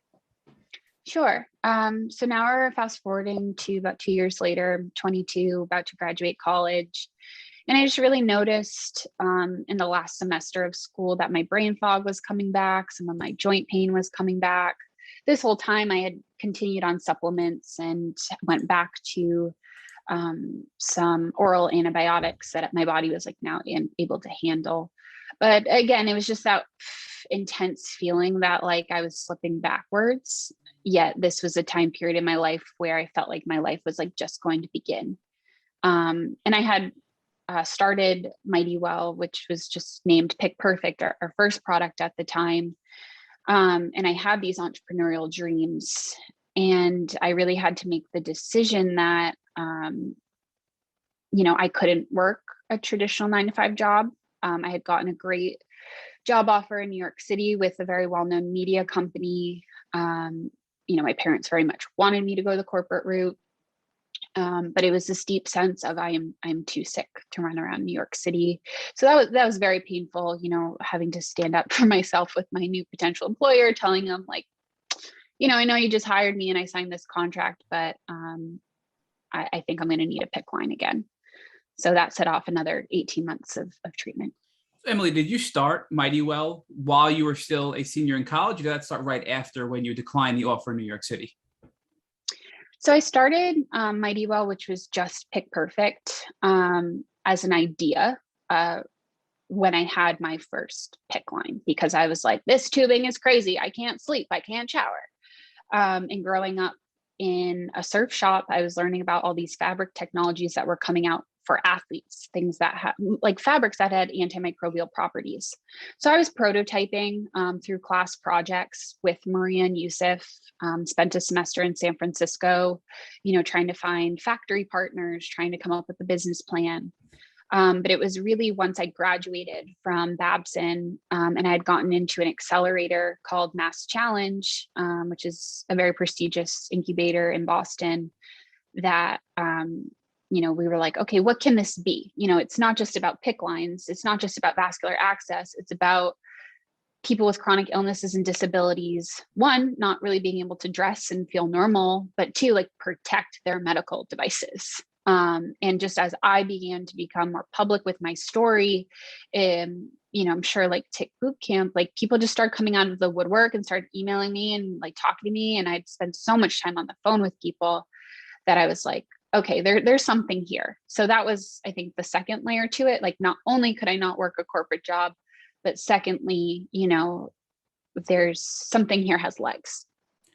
Sure. So now we're fast forwarding to about 2 years later, I'm 22, about to graduate college. And I just really noticed in the last semester of school that my brain fog was coming back. Some of my joint pain was coming back. This whole time I had continued on supplements and went back to some oral antibiotics that my body was like now able to handle. But again, it was just that intense feeling that like I was slipping backwards. Yet this was a time period in my life where I felt like my life was like just going to begin. And I had started Mighty Well, which was just named Pick Perfect, our first product at the time. And I had these entrepreneurial dreams, and I really had to make the decision that, I couldn't work a traditional 9-to-5 job. I had gotten a great job offer in New York City with a very well-known media company. My parents very much wanted me to go the corporate route. But it was this deep sense of I'm too sick to run around New York City. So that was very painful, having to stand up for myself with my new potential employer, telling them like, I know you just hired me and I signed this contract, but I think I'm going to need a PICC line again. So that set off another 18 months of treatment. Emily, did you start Mighty Well while you were still a senior in college, or did that start right after when you declined the offer in New York City? So I started Mighty Well, which was just Pick Perfect, as an idea when I had my first PICC line, because I was like, this tubing is crazy. I can't sleep. I can't shower. And growing up in a surf shop, I was learning about all these fabric technologies that were coming out for athletes, things that had like fabrics that had antimicrobial properties. So I was prototyping through class projects with Maria and Yusuf, spent a semester in San Francisco, trying to find factory partners, trying to come up with a business plan. But it was really once I graduated from Babson and I had gotten into an accelerator called Mass Challenge, which is a very prestigious incubator in Boston, that we were like, okay, what can this be? It's not just about PICC lines. It's not just about vascular access. It's about people with chronic illnesses and disabilities, one, not really being able to dress and feel normal, but two, like protect their medical devices. And just as I began to become more public with my story, I'm sure like Tick Boot Camp, like people just started coming out of the woodwork and started emailing me and like talking to me. And I'd spend so much time on the phone with people that I was like, okay, there's something here. So that was, I think, the second layer to it. Like, not only could I not work a corporate job, but secondly, there's something here has legs,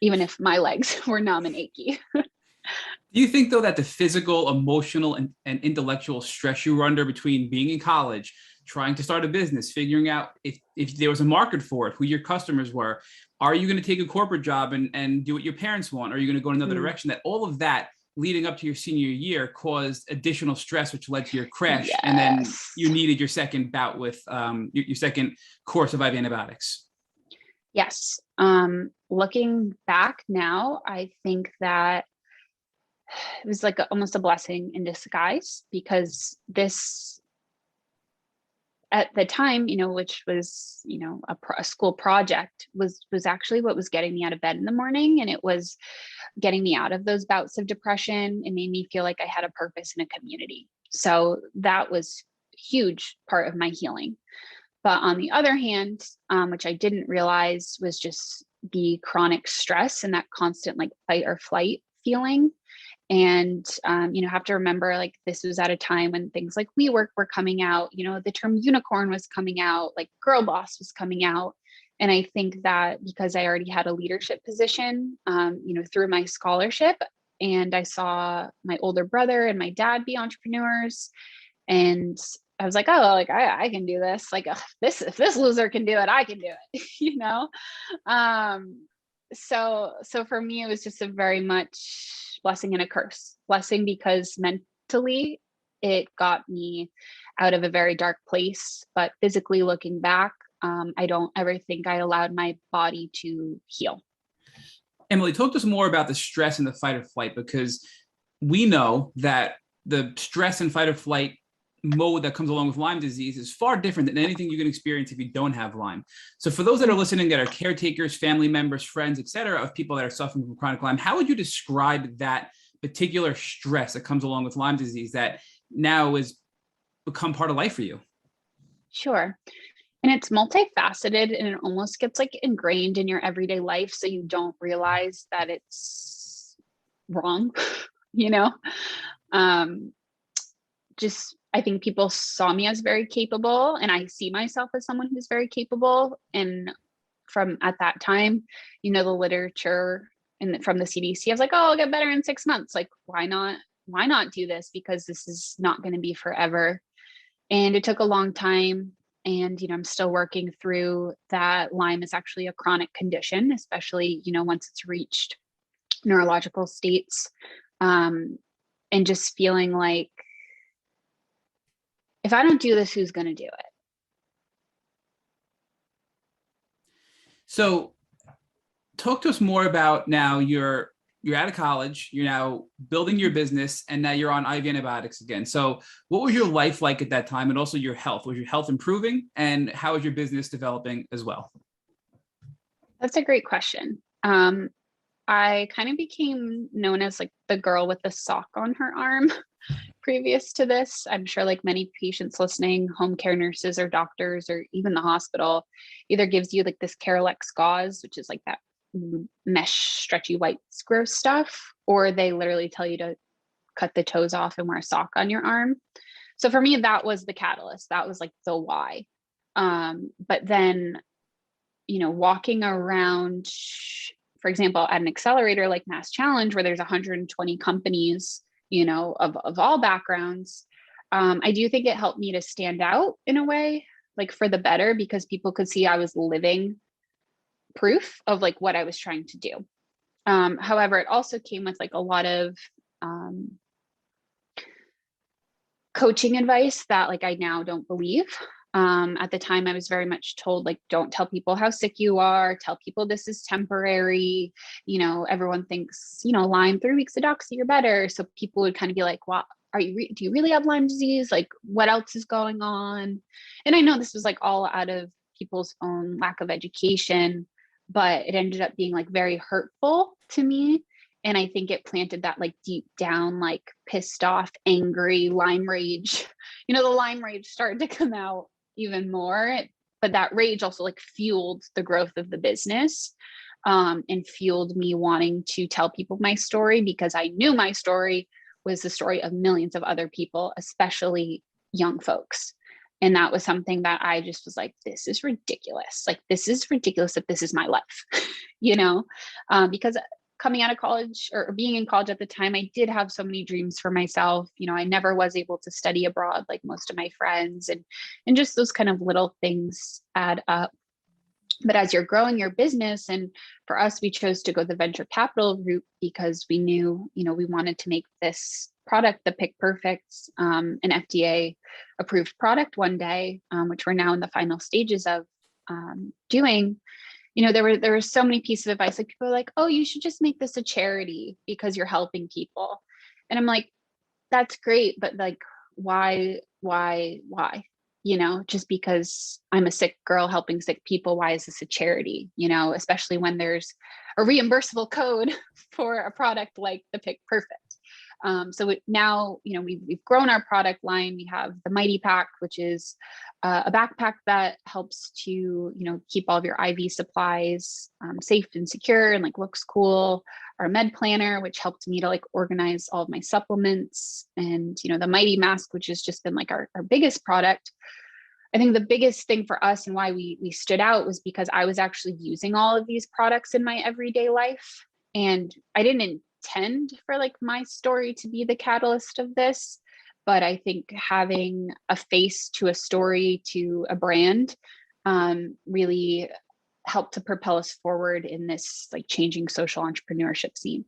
even if my legs were numb and achy. Do you think, though, that the physical, emotional, and intellectual stress you were under between being in college, trying to start a business, figuring out if there was a market for it, who your customers were, are you going to take a corporate job and do what your parents want? Or are you going to go in another direction? That all of that leading up to your senior year caused additional stress, which led to your crash. Yes. And then you needed your second bout with your second course of IV antibiotics. Yes. Looking back now, I think that it was like almost a blessing in disguise, because this, at the time, which was, a school project, was actually what was getting me out of bed in the morning. And it was getting me out of those bouts of depression. It made me feel like I had a purpose in a community. So that was a huge part of my healing. But on the other hand, which I didn't realize, was just the chronic stress and that constant like fight or flight feeling. And, have to remember, like, this was at a time when things like WeWork were coming out, the term unicorn was coming out, like girl boss was coming out. And I think that because I already had a leadership position, through my scholarship, and I saw my older brother and my dad be entrepreneurs, and I was like, oh, like I can do this. Like, if this loser can do it, I can do it, So for me, it was just a very much blessing and a curse. Blessing because mentally it got me out of a very dark place, but physically looking back, I don't ever think I allowed my body to heal. Emily, talk to us more about the stress and the fight or flight, because we know that the stress and fight or flight mode that comes along with Lyme disease is far different than anything you can experience if you don't have Lyme. So for those that are listening that are caretakers, family members, friends, etc., of people that are suffering from chronic Lyme, how would you describe that particular stress that comes along with Lyme disease that now has become part of life for you? Sure. And it's multifaceted, and it almost gets like ingrained in your everyday life. So you don't realize that it's wrong, just, I think people saw me as very capable, and I see myself as someone who's very capable. And from at that time, the literature and from the CDC, I was like, oh, I'll get better in 6 months. Like, why not do this? Because this is not going to be forever. And it took a long time. And, I'm still working through that. Lyme is actually a chronic condition, especially, once it's reached neurological states. And just feeling like, if I don't do this, who's going to do it? So talk to us more about, now you're out of college, you're now building your business, and now you're on IV antibiotics again. So what was your life like at that time, and also your health? Was your health improving, and how is your business developing as well? That's a great question. I kind of became known as like the girl with the sock on her arm previous to this. I'm sure, like many patients listening, home care nurses or doctors or even the hospital either gives you like this Carelex gauze, which is like that mesh stretchy white gross stuff, or they literally tell you to cut the toes off and wear a sock on your arm. So for me, that was the catalyst. That was like the why. But then, walking around, for example, at an accelerator like Mass Challenge, where there's 120 companies, of all backgrounds, I do think it helped me to stand out in a way, like for the better, because people could see I was living proof of like what I was trying to do. However, it also came with like a lot of coaching advice that like I now don't believe. At the time, I was very much told, like, don't tell people how sick you are, tell people this is temporary. Everyone thinks, Lyme, 3 weeks of doxy, you're better. So people would kind of be like, well, do you really have Lyme disease? Like, what else is going on? And I know this was like all out of people's own lack of education, but it ended up being like very hurtful to me. And I think it planted that like deep down, like pissed off, angry Lyme rage. The Lyme rage started to come out even more, but that rage also like fueled the growth of the business, and fueled me wanting to tell people my story, because I knew my story was the story of millions of other people, especially young folks. And that was something that I just was like, this is ridiculous. Like, this is ridiculous that this is my life, because coming out of college, or being in college at the time, I did have so many dreams for myself. I never was able to study abroad like most of my friends, and just those kind of little things add up. But as you're growing your business, and for us, we chose to go the venture capital route because we knew, we wanted to make this product, the Pick Perfect, an FDA approved product one day, which we're now in the final stages of doing. There were so many pieces of advice. Like, people are like, oh, you should just make this a charity because you're helping people. And I'm like, that's great, but like, why? Just because I'm a sick girl helping sick people, why is this a charity? Especially when there's a reimbursable code for a product like the Pick Perfect. Now, we've grown our product line. We have the Mighty Pack, which is a backpack that helps to, keep all of your IV supplies safe and secure and like looks cool. Our med planner, which helped me to like organize all of my supplements, and, the Mighty Mask, which has just been like our biggest product. I think the biggest thing for us and why we stood out was because I was actually using all of these products in my everyday life. And I didn't intend for like my story to be the catalyst of this, but I think having a face to a story, to a brand, really helped to propel us forward in this like changing social entrepreneurship scene.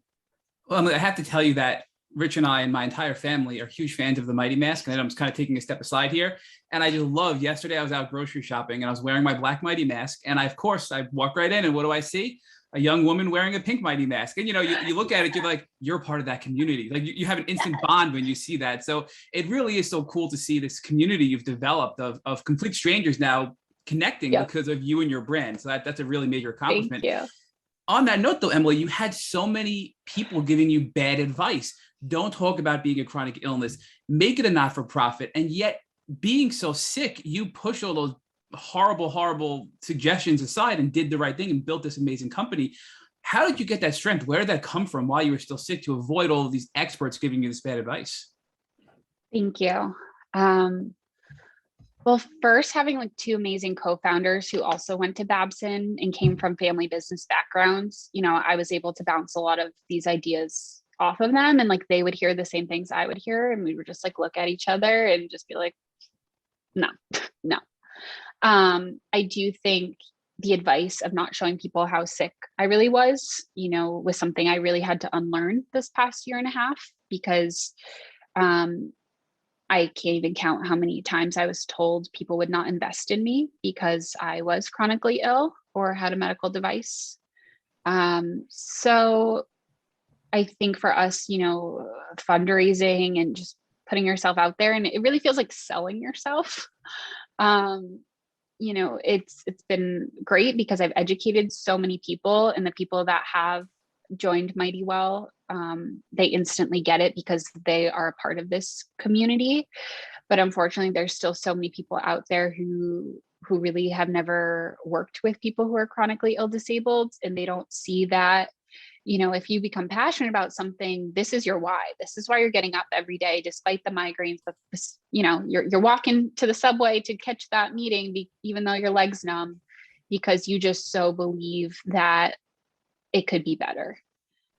Well, I have to tell you that Rich and I and my entire family are huge fans of the Mighty Mask. And I'm just kind of taking a step aside here. And I just love, yesterday I was out grocery shopping and I was wearing my black Mighty Mask. And I walk right in and what do I see? A young woman wearing a pink Mighty Mask. And, you look at it, you're like, you're part of that community. Like you have an instant bond when you see that. So it really is so cool to see this community you've developed of complete strangers now connecting because of you and your brand. So that's a really major accomplishment. Thank you. On that note though, Emily, you had so many people giving you bad advice. Don't talk about being a chronic illness, make it a not-for-profit. And yet being so sick, you push all those horrible suggestions aside and did the right thing and built this amazing company. How did you get that strength? Where did that come from while you were still sick to avoid all of these experts giving you this bad advice? Thank you. Well, first, having like two amazing co-founders who also went to Babson and came from family business backgrounds, I was able to bounce a lot of these ideas off of them, and like they would hear the same things I would hear, and we would just like look at each other and just be like, no. I do think the advice of not showing people how sick I really was, was something I really had to unlearn this past year and a half, because I can't even count how many times I was told people would not invest in me because I was chronically ill or had a medical device. So I think for us, fundraising and just putting yourself out there, and it really feels like selling yourself. It's been great because I've educated so many people, and the people that have joined Mighty Well, they instantly get it because they are a part of this community. But unfortunately, there's still so many people out there who really have never worked with people who are chronically ill disabled, and they don't see that, if you become passionate about something, this is your why. This is why you're getting up every day, despite the migraines. But you're walking to the subway to catch that meeting, even though your leg's numb, because you just so believe that it could be better.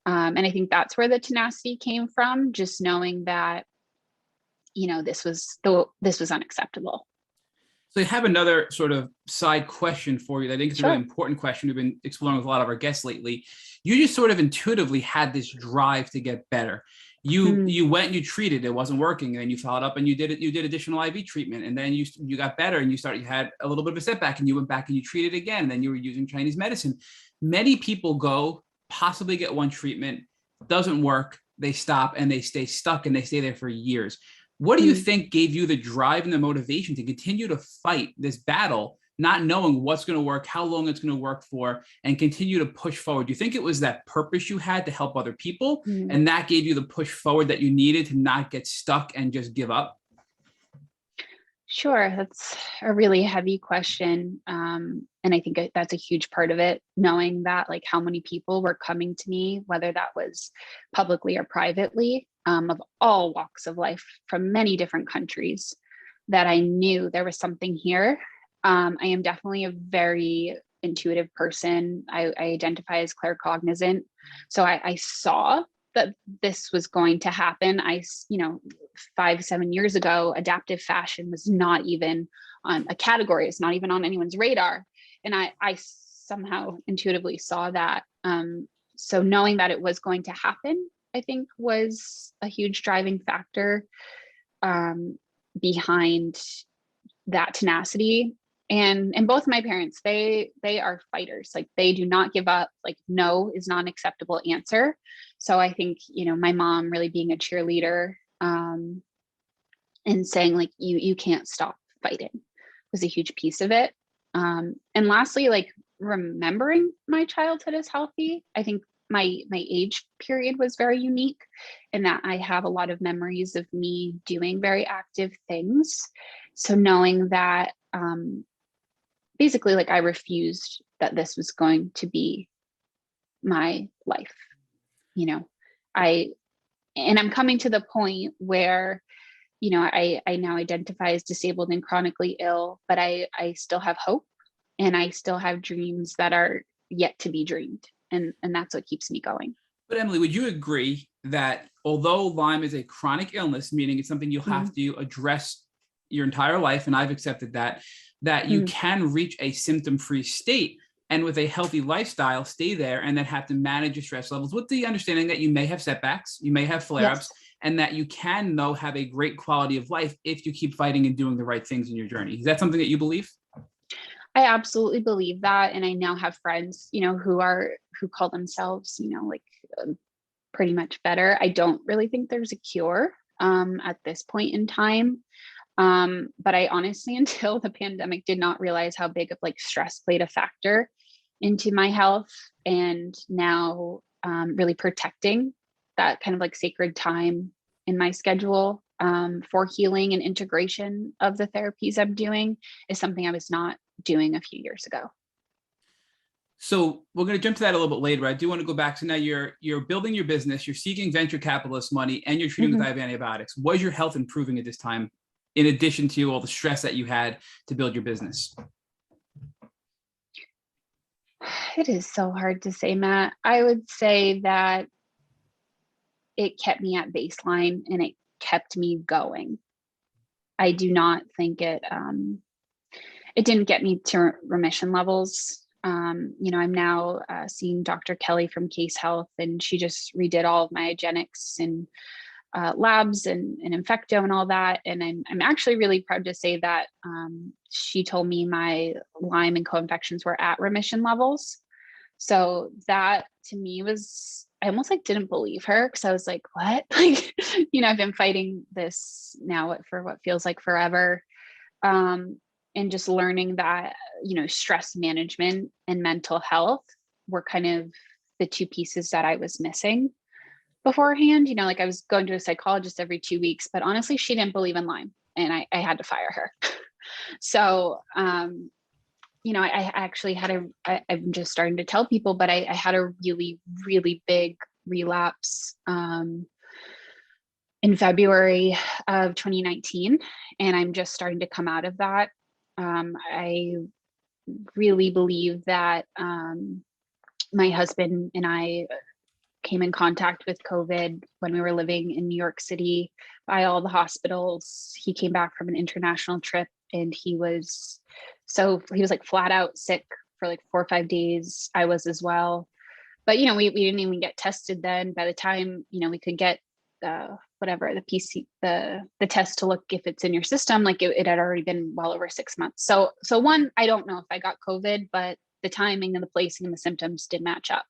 And I think that's where the tenacity came from, just knowing that, this was unacceptable. So I have another sort of side question for you that I think is a really important question we've been exploring with a lot of our guests lately. You just sort of intuitively had this drive to get better. You went and you treated, it wasn't working, and then you followed up and you did additional IV treatment, and then you got better and you had a little bit of a setback and you went back and you treated again, and then you were using Chinese medicine. Many people go, possibly get one treatment, doesn't work, they stop and they stay stuck and they stay there for years. What do you think gave you the drive and the motivation to continue to fight this battle, not knowing what's going to work, how long it's going to work for, and continue to push forward? Do you think it was that purpose you had to help other people, and that gave you the push forward that you needed to not get stuck and just give up? Sure. That's a really heavy question. And I think that's a huge part of it, knowing that like how many people were coming to me, whether that was publicly or privately, of all walks of life from many different countries, that I knew there was something here. I am definitely a very intuitive person. I identify as claircognizant. So I saw that this was going to happen. 5-7 years ago, adaptive fashion was not even on a category. It's not even on anyone's radar. And I somehow intuitively saw that. So knowing that it was going to happen, I think was a huge driving factor behind that tenacity. And both my parents, they are fighters. Like they do not give up. Like no is not an acceptable answer. So I think, my mom really being a cheerleader and saying like, you can't stop fighting was a huge piece of it. And lastly, like remembering my childhood as healthy. I think my age period was very unique in that I have a lot of memories of me doing very active things. So knowing that basically like I refused that this was going to be my life, you know, I'm coming to the point where, you know, I now identify as disabled and chronically ill, but I still have hope and I still have dreams that are yet to be dreamed. And that's what keeps me going. But Emily, would you agree that although Lyme is a chronic illness, meaning it's something you'll have to address your entire life, and I've accepted that you can reach a symptom-free state and with a healthy lifestyle, stay there and then have to manage your stress levels with the understanding that you may have setbacks, you may have flare-ups, and that you can, though, have a great quality of life if you keep fighting and doing the right things in your journey. Is that something that you believe? I absolutely believe that. And I now have friends, you know, who call themselves, you know, like pretty much better. I don't really think there's a cure at this point in time. But I honestly, until the pandemic, did not realize how big of like stress played a factor into my health. And now really protecting that kind of like sacred time in my schedule for healing and integration of the therapies I'm doing is something I was not doing a few years ago. So we're going to jump to that a little bit later. I do want to go back. So now you're building your business, you're seeking venture capitalist money, and you're treating with IV antibiotics. Was your health improving at this time, in addition to all the stress that you had to build your business? It is so hard to say, Matt. I would say that it kept me at baseline and it kept me going. I do not think it didn't get me to remission levels. You know, I'm now seeing Dr. Kelly from Case Health, and she just redid all of my hygienics and labs and infecto and all that. And I'm actually really proud to say that she told me my Lyme and co-infections were at remission levels. So that to me was, I almost like didn't believe her because I was like, what? Like, you know, I've been fighting this now for what feels like forever. And just learning that, you know, stress management and mental health were kind of the two pieces that I was missing beforehand. You know, like I was going to a psychologist every 2 weeks, but honestly, she didn't believe in Lyme and I had to fire her. So, you know, I actually had I'm just starting to tell people, but I had a really, really big relapse in February of 2019, and I'm just starting to come out of that. I really believe that my husband and I came in contact with COVID when we were living in New York City by all the hospitals. He came back from an international trip and he was like flat out sick for like 4 or 5 days. I was as well. But, you know, we didn't even get tested then. By the time, you know, we could get the test to look if it's in your system, like it had already been well over 6 months. So one, I don't know if I got COVID, but the timing and the placing and the symptoms did match up.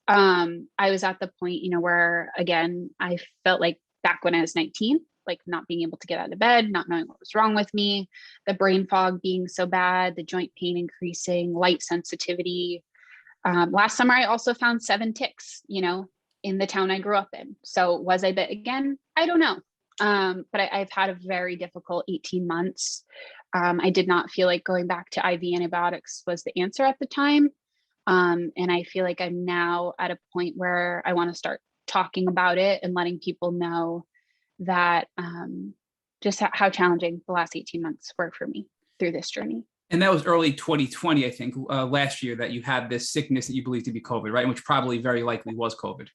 I was at the point, you know, where again, I felt like back when I was 19, like not being able to get out of bed, not knowing what was wrong with me, the brain fog being so bad, the joint pain increasing, light sensitivity. Last summer, I also found 7 ticks, you know, in the town I grew up in. So was I bit again? I don't know. But I've had a very difficult 18 months. I did not feel like going back to IV antibiotics was the answer at the time. And I feel like I'm now at a point where I want to start talking about it and letting people know that just how challenging the last 18 months were for me through this journey. And that was early 2020, I think, last year, that you had this sickness that you believe to be COVID, right? Which probably very likely was COVID.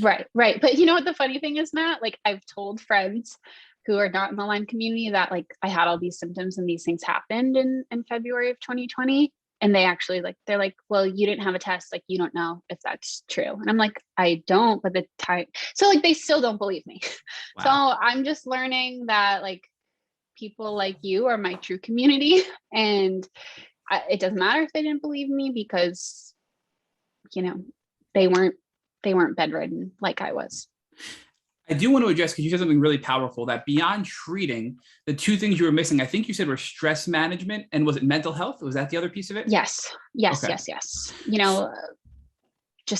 Right. But you know what the funny thing is, Matt? Like I've told friends who are not in the Lyme community that like I had all these symptoms and these things happened in February of 2020. And they actually they're like, well, you didn't have a test. Like, you don't know if that's true. And I'm like, I don't, but the time. So like, they still don't believe me. Wow. So I'm just learning that like people like you are my true community. And it doesn't matter if they didn't believe me because, you know, they weren't bedridden like I was. I do want to address, because you said something really powerful, that beyond treating, the 2 things you were missing, I think you said, were stress management and was it mental health? Was that the other piece of it? Yes. Okay. Yes. You know,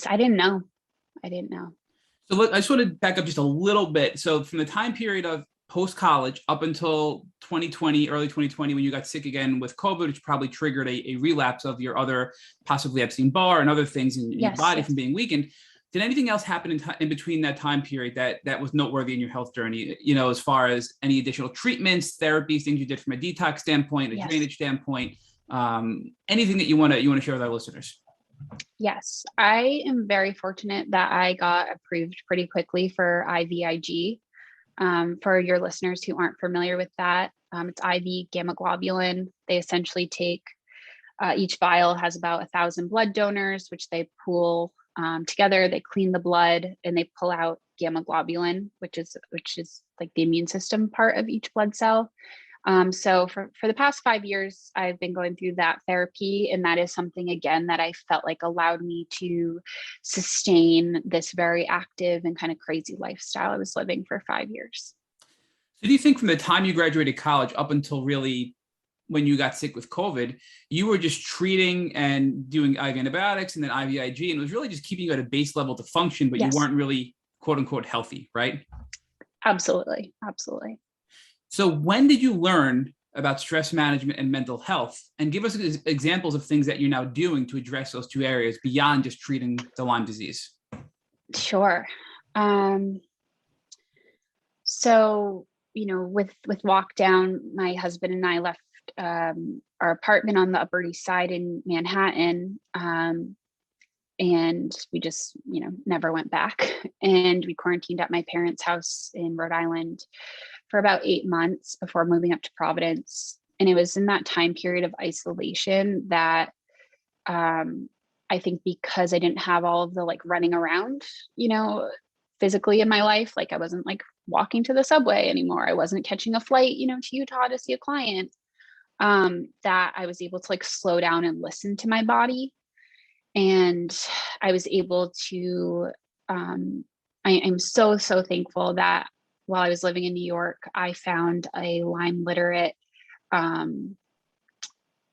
I didn't know. I didn't know. So I just want to back up just a little bit. So from the time period of post-college up until 2020, early 2020, when you got sick again with COVID, which probably triggered a relapse of your other possibly Epstein-Barr and other things in your body from being weakened. Did anything else happen in between that time period that was noteworthy in your health journey, as far as any additional treatments, therapies, things you did from a detox standpoint, a drainage standpoint, anything that you want to share with our listeners? Yes, I am very fortunate that I got approved pretty quickly for IVIG. For your listeners who aren't familiar with that, it's IV gamma globulin. They essentially take, each vial has about 1,000 blood donors, which they pool together. They clean the blood and they pull out gamma globulin, which is like the immune system part of each blood cell. So for the past 5 years, I've been going through that therapy. And that is something, again, that I felt like allowed me to sustain this very active and kind of crazy lifestyle I was living for 5 years. So do you think from the time you graduated college up until really when you got sick with COVID, you were just treating and doing IV antibiotics and then IVIG, and it was really just keeping you at a base level to function, but you weren't really quote unquote healthy, right? Absolutely. Absolutely. So when did you learn about stress management and mental health? And give us examples of things that you're now doing to address those two areas beyond just treating the Lyme disease. Sure. So, with lockdown, my husband and I left our apartment on the Upper East Side in Manhattan. And we just, never went back. And we quarantined at my parents' house in Rhode Island for about 8 months before moving up to Providence. And it was in that time period of isolation that I think because I didn't have all of the running around, physically in my life, I wasn't walking to the subway anymore. I wasn't catching a flight, to Utah to see a client, that I was able to slow down and listen to my body. And I was able to, I'm so thankful that while I was living in New York, I found a Lyme literate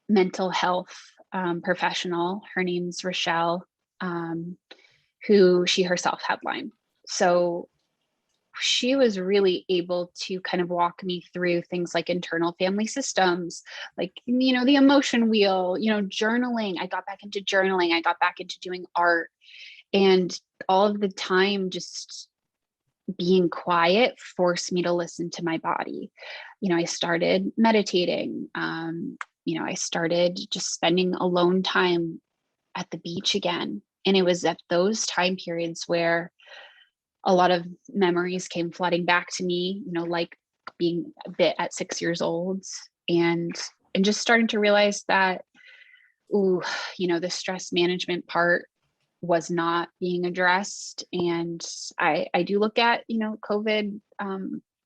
mental health professional. Her name's Rochelle, who she herself had Lyme. So she was really able to kind of walk me through things like internal family systems, the emotion wheel, journaling. I got back into journaling. I got back into doing art, and all of the time just being quiet forced me to listen to my body. I started meditating. I started just spending alone time at the beach again. And it was at those time periods where a lot of memories came flooding back to me, like being bit at 6 years old, and just starting to realize that, the stress management part was not being addressed. And I do look at, COVID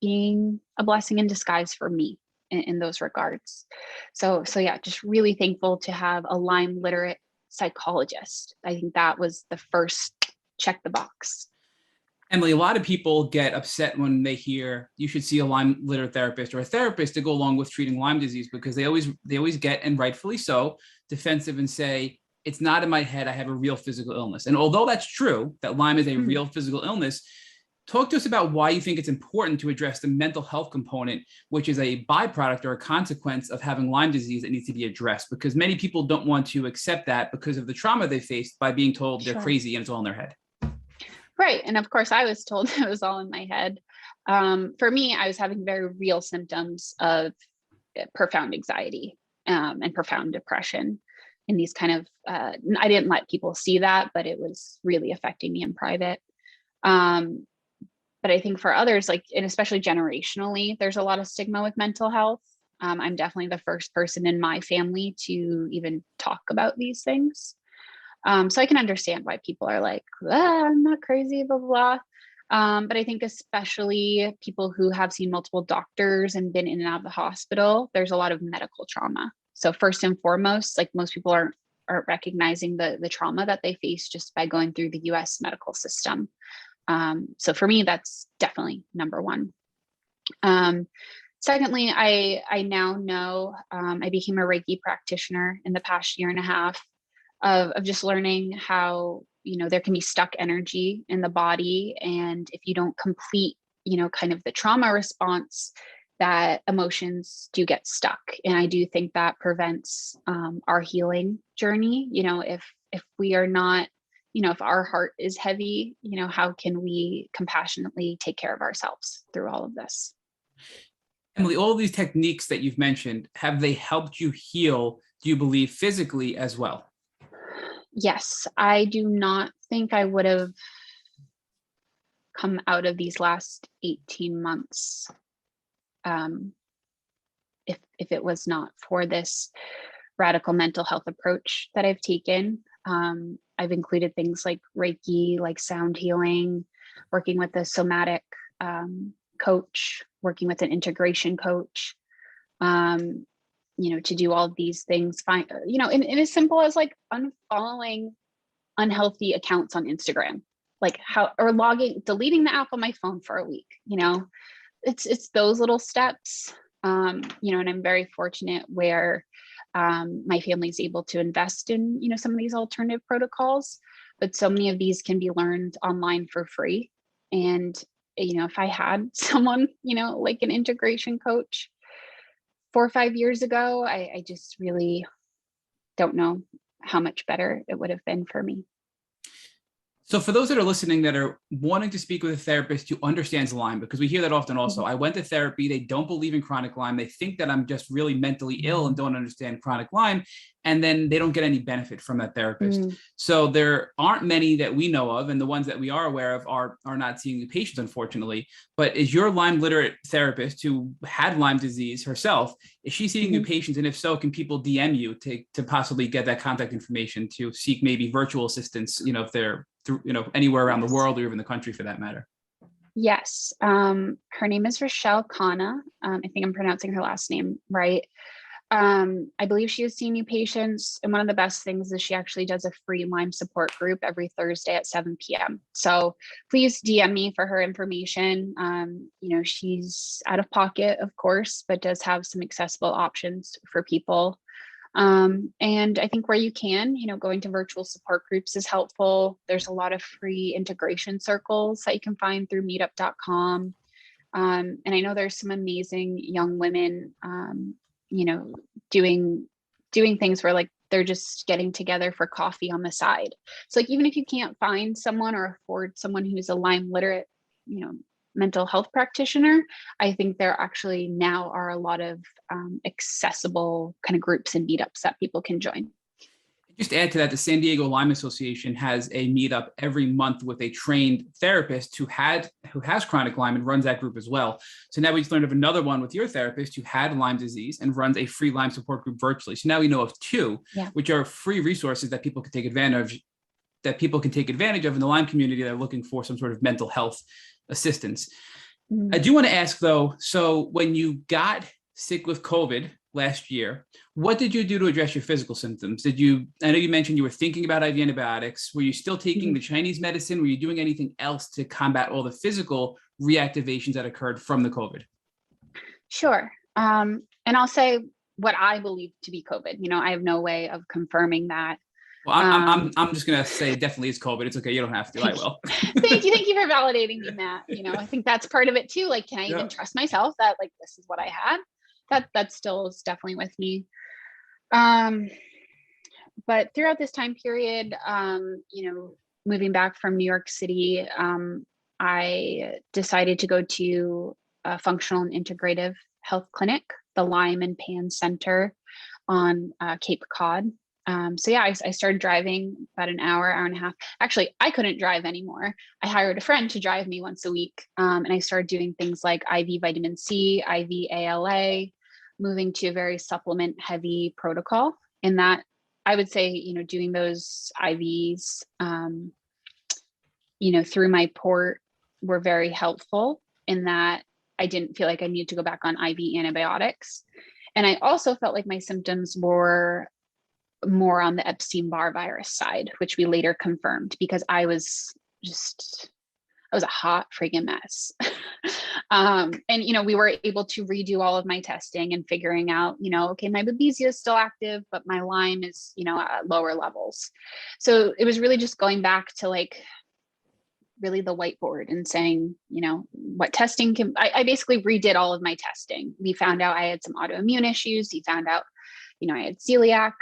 being a blessing in disguise for me in those regards. So yeah, just really thankful to have a Lyme literate psychologist. I think that was the first check the box. Emily, a lot of people get upset when they hear you should see a Lyme literate therapist or a therapist to go along with treating Lyme disease, because they always get, and rightfully so, defensive and say, it's not in my head, I have a real physical illness. And although that's true, that Lyme is a real physical illness, talk to us about why you think it's important to address the mental health component, which is a byproduct or a consequence of having Lyme disease that needs to be addressed, because many people don't want to accept that because of the trauma they faced by being told they're crazy and it's all in their head. Right. And of course, I was told it was all in my head. For me, I was having very real symptoms of profound anxiety and profound depression. And these kind of, I didn't let people see that, but it was really affecting me in private. But I think for others, and especially generationally, there's a lot of stigma with mental health. I'm definitely the first person in my family to even talk about these things. So I can understand why people are like, I'm not crazy, blah, blah, blah. But I think especially people who have seen multiple doctors and been in and out of the hospital, there's a lot of medical trauma. So first and foremost, most people aren't recognizing the trauma that they face just by going through the US medical system. So for me, that's definitely number one. Secondly, I now know, I became a Reiki practitioner in the past year and a half of just learning how there can be stuck energy in the body. And if you don't complete, kind of the trauma response, that emotions do get stuck. And I do think that prevents our healing journey. If we are not, if our heart is heavy, how can we compassionately take care of ourselves through all of this? Emily, all these techniques that you've mentioned, have they helped you heal, do you believe, physically as well? Yes, I do not think I would have come out of these last 18 months if it was not for this radical mental health approach that I've taken. I've included things like Reiki, like sound healing, working with a somatic coach, working with an integration coach, to do all of these things, in as simple as like unfollowing unhealthy accounts on Instagram, or deleting the app on my phone for a week. It's those little steps, and I'm very fortunate where my family is able to invest in, some of these alternative protocols, but so many of these can be learned online for free. And, if I had someone, like an integration coach 4 or 5 years ago, I just really don't know how much better it would have been for me. So for those that are listening that are wanting to speak with a therapist who understands Lyme, because we hear that often also, I went to therapy, they don't believe in chronic Lyme, they think that I'm just really mentally ill and don't understand chronic Lyme, and then they don't get any benefit from that therapist. So there aren't many that we know of, and the ones that we are aware of are not seeing the patients, unfortunately. But is your Lyme literate therapist who had Lyme disease herself, is she seeing new patients? And if so, can people DM you to possibly get that contact information to seek maybe virtual assistance, if they're anywhere around the world or even the country for that matter? Yes. Her name is Rochelle Kana. I think I'm pronouncing her last name right. I believe she has seen new patients. And one of the best things is she actually does a free Lyme support group every Thursday at 7 p.m. So please DM me for her information. She's out of pocket, of course, but does have some accessible options for people. And I think where you can, going to virtual support groups is helpful. There's a lot of free integration circles that you can find through meetup.com. And I know there's some amazing young women, doing things where they're just getting together for coffee on the side. So even if you can't find someone or afford someone who's a Lyme literate, mental health practitioner, I think there actually now are a lot of accessible kind of groups and meetups that people can join. Just to add to that, the San Diego Lyme Association has a meetup every month with a trained therapist who has chronic Lyme and runs that group as well. So now we just learned of another one with your therapist who had Lyme disease and runs a free Lyme support group virtually. So now we know of two, which are free resources that people can take advantage of in the Lyme community that are looking for some sort of mental health assistance. I do want to ask though, so when you got sick with COVID last year, what did you do to address your physical symptoms? I know you mentioned you were thinking about IV antibiotics. Were you still taking the Chinese medicine? Were you doing anything else to combat all the physical reactivations that occurred from the COVID? Sure. And I'll say what I believe to be COVID. I have no way of confirming that. Well, I'm just gonna say it definitely is COVID. It's okay. You don't have to. I will. Thank you for validating me, Matt. I think that's part of it too. Can I even trust myself that this is what I had? That still is definitely with me. But throughout this time period, moving back from New York City, I decided to go to a functional and integrative health clinic, the Lyme and Pan Center on Cape Cod. I started driving about an hour and a half. Actually, I couldn't drive anymore. I hired a friend to drive me once a week. And I started doing things like IV vitamin C, IV ALA, moving to a very supplement heavy protocol. In that, I would say, doing those IVs, through my port were very helpful in that I didn't feel like I needed to go back on IV antibiotics. And I also felt like my symptoms were more on the Epstein-Barr virus side, which we later confirmed because I was I was a hot freaking mess. And, we were able to redo all of my testing and figuring out, okay, my Babesia is still active, but my Lyme is, at lower levels. So it was really just going back to like really the whiteboard and saying, what testing I basically redid all of my testing. We found out I had some autoimmune issues. He found out, I had celiac.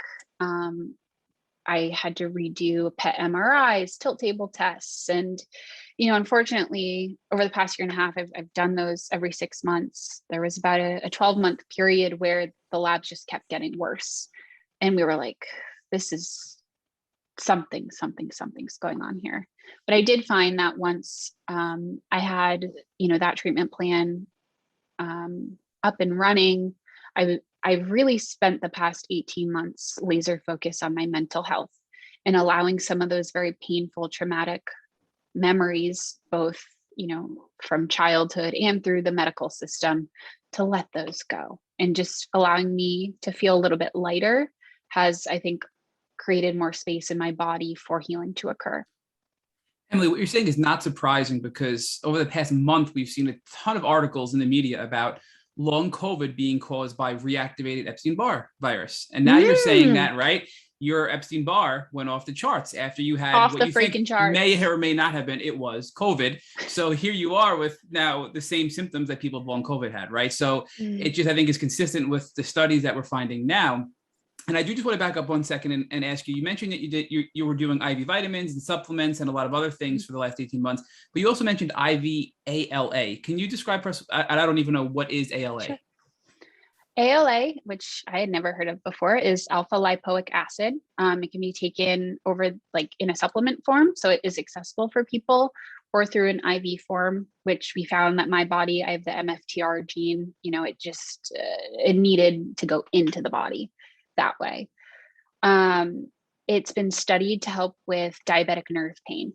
I had to redo PET MRIs, tilt table tests. And, unfortunately, over the past year and a half, I've done those every 6 months. There was about a 12-month period where the labs just kept getting worse. And we were like, this is something's going on here. But I did find that once I had, that treatment plan up and running, I've really spent the past 18 months laser focused on my mental health and allowing some of those very painful, traumatic memories, both, from childhood and through the medical system, to let those go. And just allowing me to feel a little bit lighter has, I think, created more space in my body for healing to occur. Emily, what you're saying is not surprising because over the past month, we've seen a ton of articles in the media about long COVID being caused by reactivated Epstein-Barr virus. And now you're saying that, right? Your Epstein-Barr went off the charts after you had off what the you freaking think charts. may or may not have been, it was COVID. So here you are with now the same symptoms that people with long COVID had, right? So it just, I think, is consistent with the studies that we're finding now. And I do just want to back up 1 second and ask you, you mentioned that you were doing IV vitamins and supplements and a lot of other things for the last 18 months, but you also mentioned IV ALA. Can you describe, I don't even know what is ALA? Sure. ALA, which I had never heard of before, is alpha lipoic acid. It can be taken over like in a supplement form, so it is accessible for people, or through an IV form, which we found that my body, I have the MFTR gene, it just, it needed to go into the body that way. It's been studied to help with diabetic nerve pain.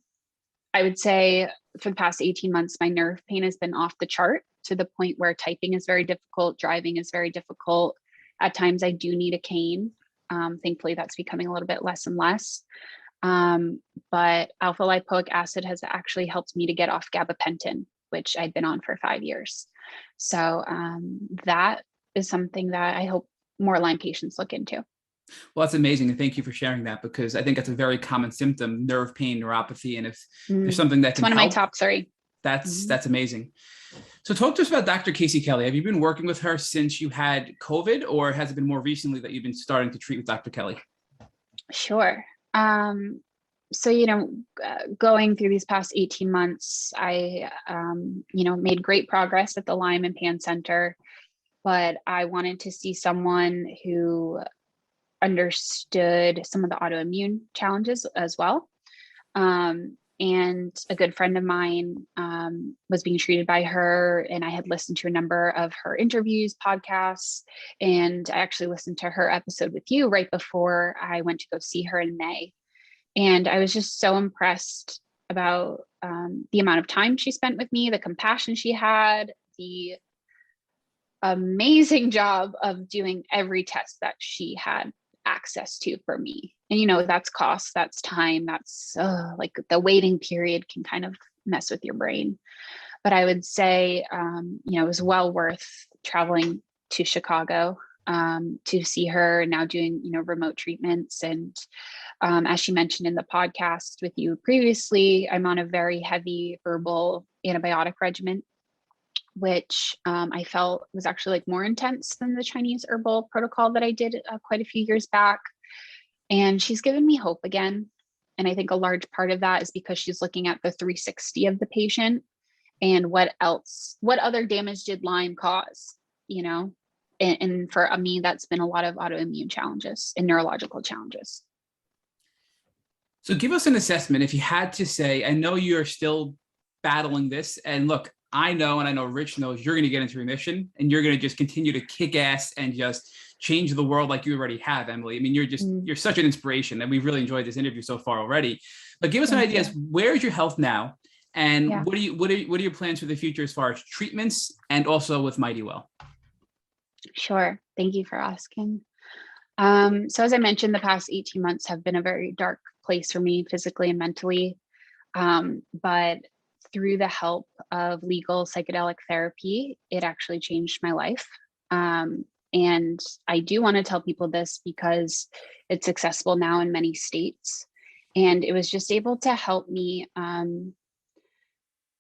I would say for the past 18 months, my nerve pain has been off the chart to the point where typing is very difficult, driving is very difficult. At times I do need a cane. Thankfully, that's becoming a little bit less and less. But alpha lipoic acid has actually helped me to get off gabapentin, which I'd been on for 5 years. So that is something that I hope more Lyme patients look into. Well, that's amazing. And thank you for sharing that, because I think that's a very common symptom, nerve pain, neuropathy. And if there's something that can help, it's one of my top 3. That's amazing. So talk to us about Dr. Casey Kelly. Have you been working with her since you had COVID, or has it been more recently that you've been starting to treat with Dr. Kelly? Sure. So, going through these past 18 months, I, made great progress at the Lyme and Pan Center, but I wanted to see someone who understood some of the autoimmune challenges as well. And a good friend of mine was being treated by her, and I had listened to a number of her interviews, podcasts, and I actually listened to her episode with you right before I went to go see her in May. And I was just so impressed about the amount of time she spent with me, the compassion she had, the amazing job of doing every test that she had access to for me. And that's cost, that's time, that's like the waiting period can kind of mess with your brain. But I would say it was well worth traveling to Chicago to see her, now doing remote treatments. And as she mentioned in the podcast with you previously, I'm on a very heavy herbal antibiotic regimen, which I felt was actually like more intense than the Chinese herbal protocol that I did quite a few years back. And she's given me hope again. And I think a large part of that is because she's looking at the 360 of the patient and what other damage did Lyme cause, and for me, that's been a lot of autoimmune challenges and neurological challenges. So give us an assessment. If you had to say, I know you're still battling this, and look, I know, and I know Rich knows, you're going to get into remission and you're going to just continue to kick ass and just change the world like you already have, Emily. I mean, you're such an inspiration, and we've really enjoyed this interview so far already. But give us an idea, where's your health now? And what are your plans for the future as far as treatments and also with Mighty Well? Sure. Thank you for asking. So as I mentioned, the past 18 months have been a very dark place for me physically and mentally. But through the help of legal psychedelic therapy, it actually changed my life. And I do want to tell people this because it's accessible now in many states. And it was just able to help me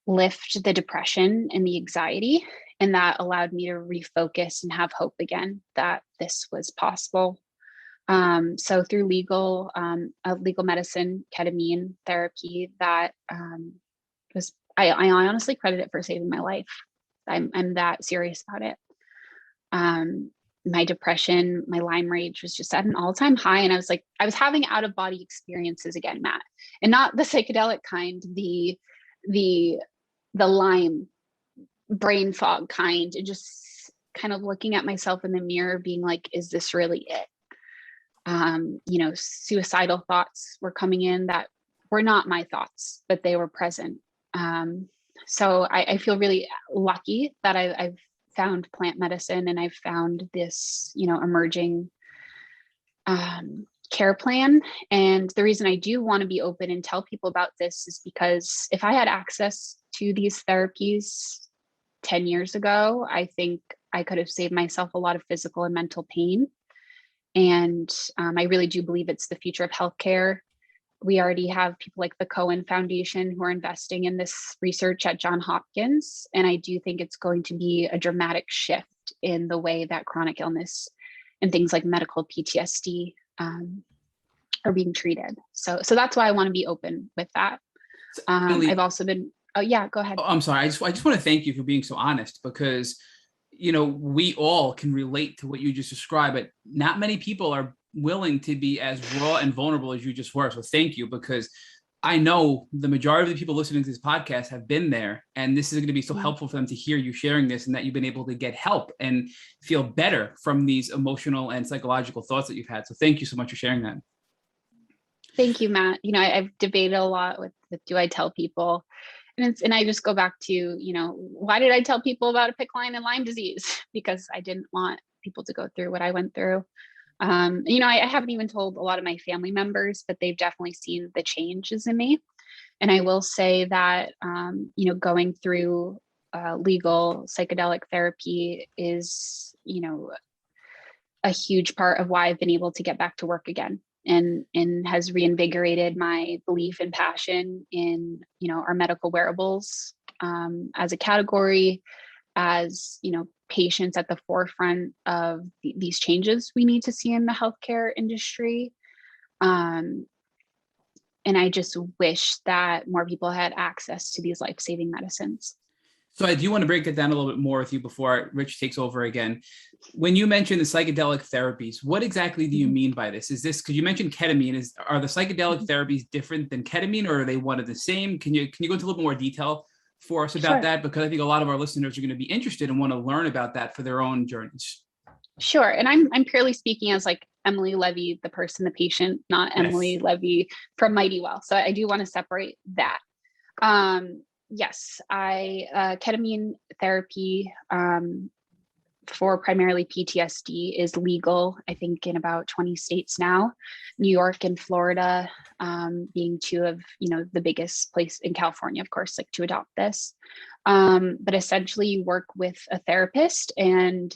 lift the depression and the anxiety. And that allowed me to refocus and have hope again that this was possible. So through legal medicine, ketamine therapy, that I honestly credit it for saving my life. I'm that serious about it. My depression, my Lyme rage was just at an all-time high. And I was having out-of-body experiences again, Matt, and not the psychedelic kind, the Lyme brain fog kind, and just kind of looking at myself in the mirror being like, is this really it? Suicidal thoughts were coming in that were not my thoughts, but they were present. So I feel really lucky that I've found plant medicine, and I've found this, emerging care plan. And the reason I do want to be open and tell people about this is because if I had access to these therapies 10 years ago, I think I could have saved myself a lot of physical and mental pain. And I really do believe it's the future of healthcare. We already have people like the Cohen Foundation who are investing in this research at Johns Hopkins. And I do think it's going to be a dramatic shift in the way that chronic illness and things like medical PTSD are being treated. So that's why I want to be open with that. I've also been, oh yeah, go ahead. Oh, I'm sorry. I just want to thank you for being so honest, because, we all can relate to what you just described, but not many people are willing to be as raw and vulnerable as you just were. So thank you, because I know the majority of the people listening to this podcast have been there, and this is going to be so helpful for them to hear you sharing this, and that you've been able to get help and feel better from these emotional and psychological thoughts that you've had. So thank you so much for sharing that. Thank you, Matt. I've debated a lot with do I tell people? And I just go back to, why did I tell people about a PICC line and Lyme disease? Because I didn't want people to go through what I went through. I haven't even told a lot of my family members, but they've definitely seen the changes in me. And I will say that, going through legal psychedelic therapy is, a huge part of why I've been able to get back to work again, and has reinvigorated my belief and passion in, our medical wearables as a category, as, patients at the forefront of these changes we need to see in the healthcare industry. And I just wish that more people had access to these life-saving medicines. So I do want to break it down a little bit more with you before Rich takes over again. When you mentioned the psychedelic therapies, what exactly do you mean by this? Is this, because you mentioned ketamine, are the psychedelic therapies different than ketamine, or are they one of the same? Can you go into a little more detail for us about that? Because I think a lot of our listeners are going to be interested and want to learn about that for their own journeys. Sure. And I'm purely speaking as like Emily Levy, the person, the patient, not Emily Levy from Mighty Well. So I do want to separate that. Yes, ketamine therapy for primarily PTSD is legal, I think, in about 20 states now, New York and Florida being two of, the biggest place, in California, of course, like to adopt this. But essentially you work with a therapist, and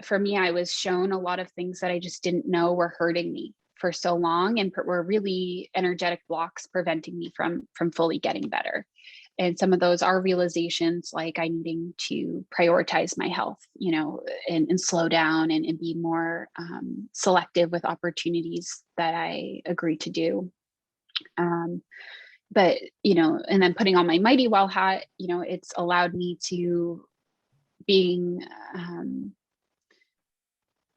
for me, I was shown a lot of things that I just didn't know were hurting me for so long, and were really energetic blocks preventing me from fully getting better. And some of those are realizations like I needing to prioritize my health, and slow down and be more selective with opportunities that I agree to do. But, and then putting on my Mighty Well hat, it's allowed me to being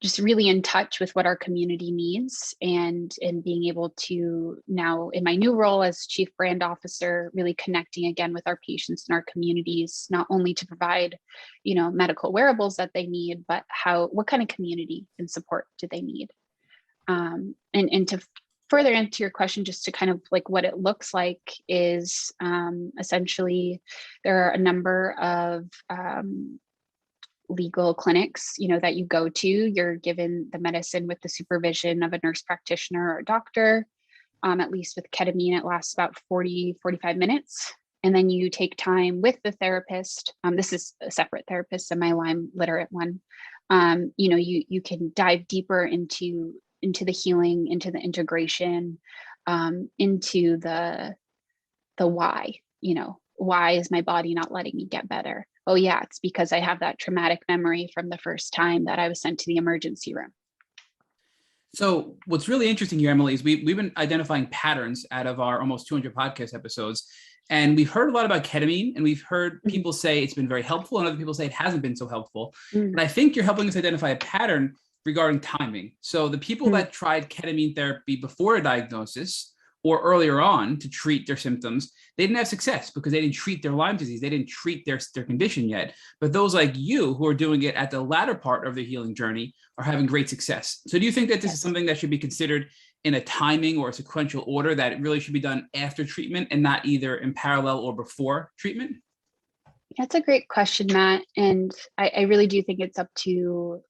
just really in touch with what our community needs, and being able to now, in my new role as Chief Brand Officer, really connecting again with our patients and our communities, not only to provide, medical wearables that they need, but what kind of community and support do they need? And to further answer your question, just to kind of like what it looks like is essentially there are a number of legal clinics, that you go to. You're given the medicine with the supervision of a nurse practitioner or a doctor. At least with ketamine, it lasts about 40-45 minutes. And then you take time with the therapist. This is a separate therapist and my Lyme literate one. You can dive deeper into the healing, into the integration, into the why. Why is my body not letting me get better? Oh yeah, it's because I have that traumatic memory from the first time that I was sent to the emergency room. So what's really interesting here, Emily, is we've been identifying patterns out of our almost 200 podcast episodes. And we've heard a lot about ketamine, and we've heard people say it's been very helpful, and other people say it hasn't been so helpful. And I think you're helping us identify a pattern regarding timing. So the people that tried ketamine therapy before a diagnosis or earlier on to treat their symptoms, they didn't have success because they didn't treat their Lyme disease. They didn't treat their condition yet. But those like you who are doing it at the latter part of their healing journey are having great success. So do you think that this is something that should be considered in a timing or a sequential order, that it really should be done after treatment and not either in parallel or before treatment? That's a great question, Matt. And I really do think it's up to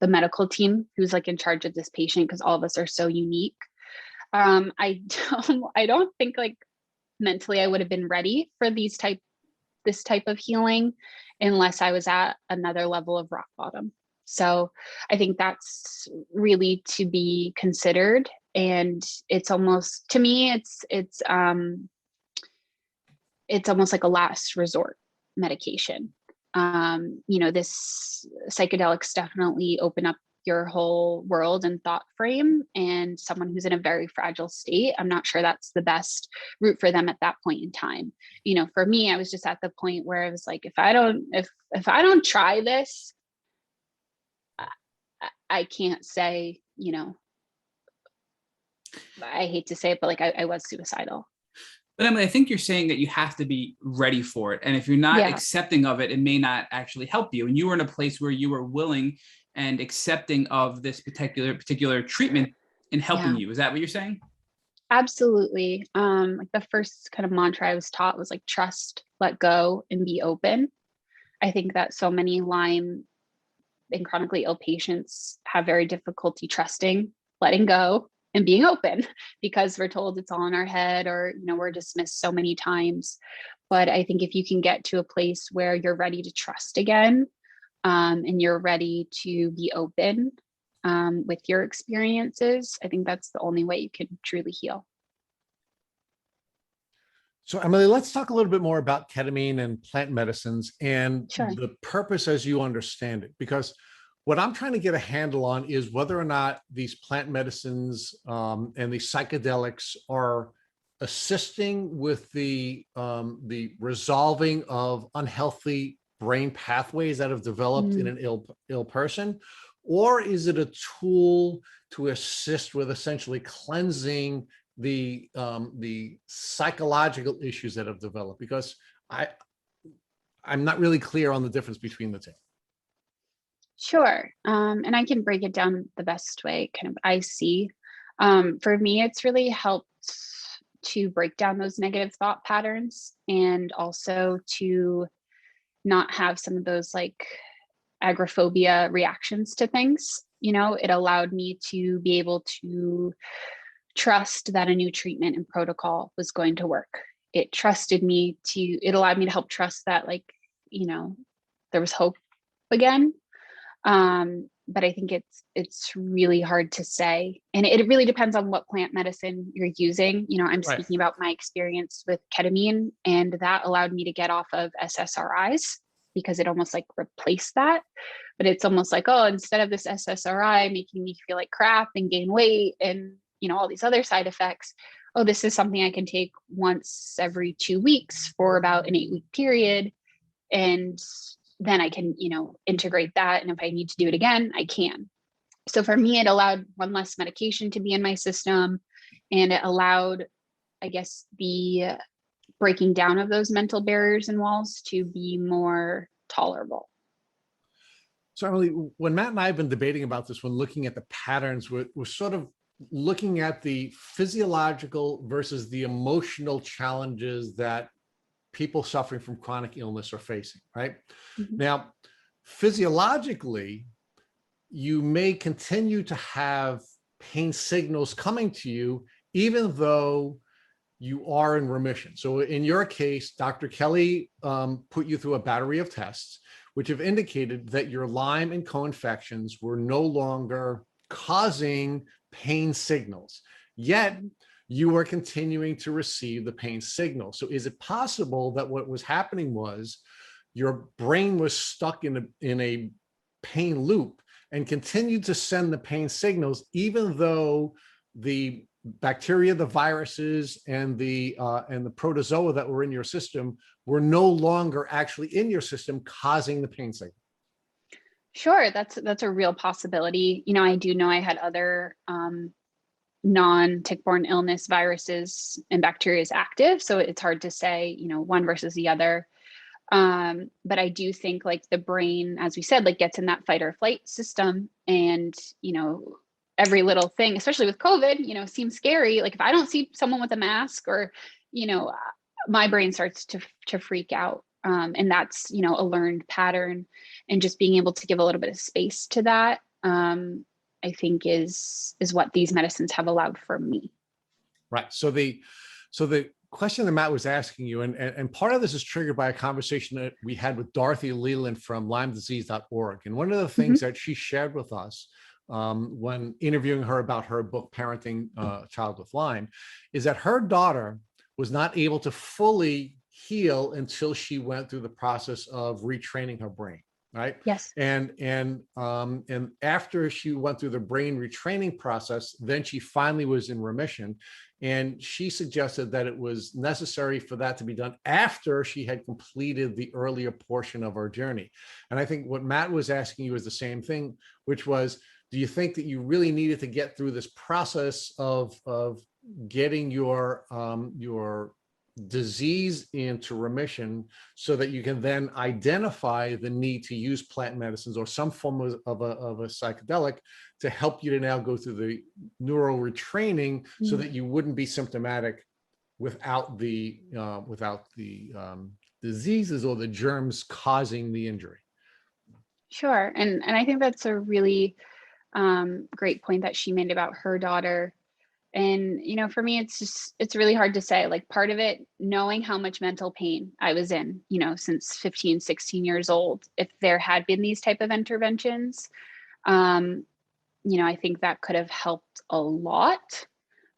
the medical team who's like in charge of this patient, because all of us are so unique. I don't think like mentally I would have been ready for this type of healing unless I was at another level of rock bottom. So I think that's really to be considered. And it's almost, to me, it's almost like a last resort medication. This psychedelics definitely open up your whole world and thought frame, and someone who's in a very fragile state, I'm not sure that's the best route for them at that point in time. For me, I was just at the point where I was like, if I don't try this, I can't say, I hate to say it, but like I was suicidal. But Emily, I think you're saying that you have to be ready for it. And if you're not accepting of it, it may not actually help you. And you were in a place where you were willing and accepting of this particular treatment in helping you. Is that what you're saying? Absolutely. Like the first kind of mantra I was taught was like trust, let go, and be open. I think that so many Lyme and chronically ill patients have very difficulty trusting, letting go, and being open, because we're told it's all in our head, or we're dismissed so many times. But I think if you can get to a place where you're ready to trust again, and you're ready to be open with your experiences, I think that's the only way you can truly heal. So Emily, let's talk a little bit more about ketamine and plant medicines and the purpose as you understand it, because what I'm trying to get a handle on is whether or not these plant medicines and these psychedelics are assisting with the resolving of unhealthy brain pathways that have developed in an ill person, or is it a tool to assist with essentially cleansing the psychological issues that have developed? Because I'm not really clear on the difference between the two. Sure. And I can break it down the best way kind of I see. For me, it's really helped to break down those negative thought patterns, and also to not have some of those like agoraphobia reactions to things. It allowed me to be able to trust that a new treatment and protocol was going to work. It allowed me to help trust that there was hope again. But I think it's really hard to say. And it really depends on what plant medicine you're using. I'm speaking about my experience with ketamine, and that allowed me to get off of SSRIs because it almost like replaced that. But it's almost like, oh, instead of this SSRI making me feel like crap and gain weight and, all these other side effects, oh, this is something I can take once every 2 weeks for about an 8-week period. And then I can, integrate that. And if I need to do it again, I can. So for me, it allowed one less medication to be in my system, and it allowed, I guess, the breaking down of those mental barriers and walls to be more tolerable. So Emily, when Matt and I have been debating about this, when looking at the patterns, we're sort of looking at the physiological versus the emotional challenges that people suffering from chronic illness are facing, right? Now, physiologically, you may continue to have pain signals coming to you even though you are in remission. So in your case, Dr. Kelly put you through a battery of tests, which have indicated that your Lyme and co-infections were no longer causing pain signals, yet you were continuing to receive the pain signal. So is it possible that what was happening was your brain was stuck in a pain loop and continued to send the pain signals, even though the bacteria, the viruses, and the protozoa that were in your system were no longer actually in your system causing the pain signal? Sure, that's a real possibility. I do know I had other non-tick-borne illness viruses and bacteria active, so it's hard to say, one versus the other. But I do think like the brain, as we said, like gets in that fight or flight system, and every little thing, especially with COVID, seems scary. Like if I don't see someone with a mask, or my brain starts to freak out, and that's a learned pattern, and just being able to give a little bit of space to that, I think is what these medicines have allowed for me. Right. So the question that Matt was asking you, and part of this is triggered by a conversation that we had with Dorothy Leland from LymeDisease.org. And one of the things that she shared with us when interviewing her about her book, Parenting a Child with Lyme, is that her daughter was not able to fully heal until she went through the process of retraining her brain. Right. Yes. And after she went through the brain retraining process, then she finally was in remission. And she suggested that it was necessary for that to be done after she had completed the earlier portion of her journey. And I think what Matt was asking you is the same thing, which was, do you think that you really needed to get through this process of getting your disease into remission so that you can then identify the need to use plant medicines or some form of a psychedelic to help you to now go through the neural retraining so that you wouldn't be symptomatic without the diseases or the germs causing the injury? Sure. And I think that's a really great point that she made about her daughter. And, for me, it's really hard to say. Like, part of it, knowing how much mental pain I was in, since 15, 16 years old, if there had been these type of interventions, I think that could have helped a lot.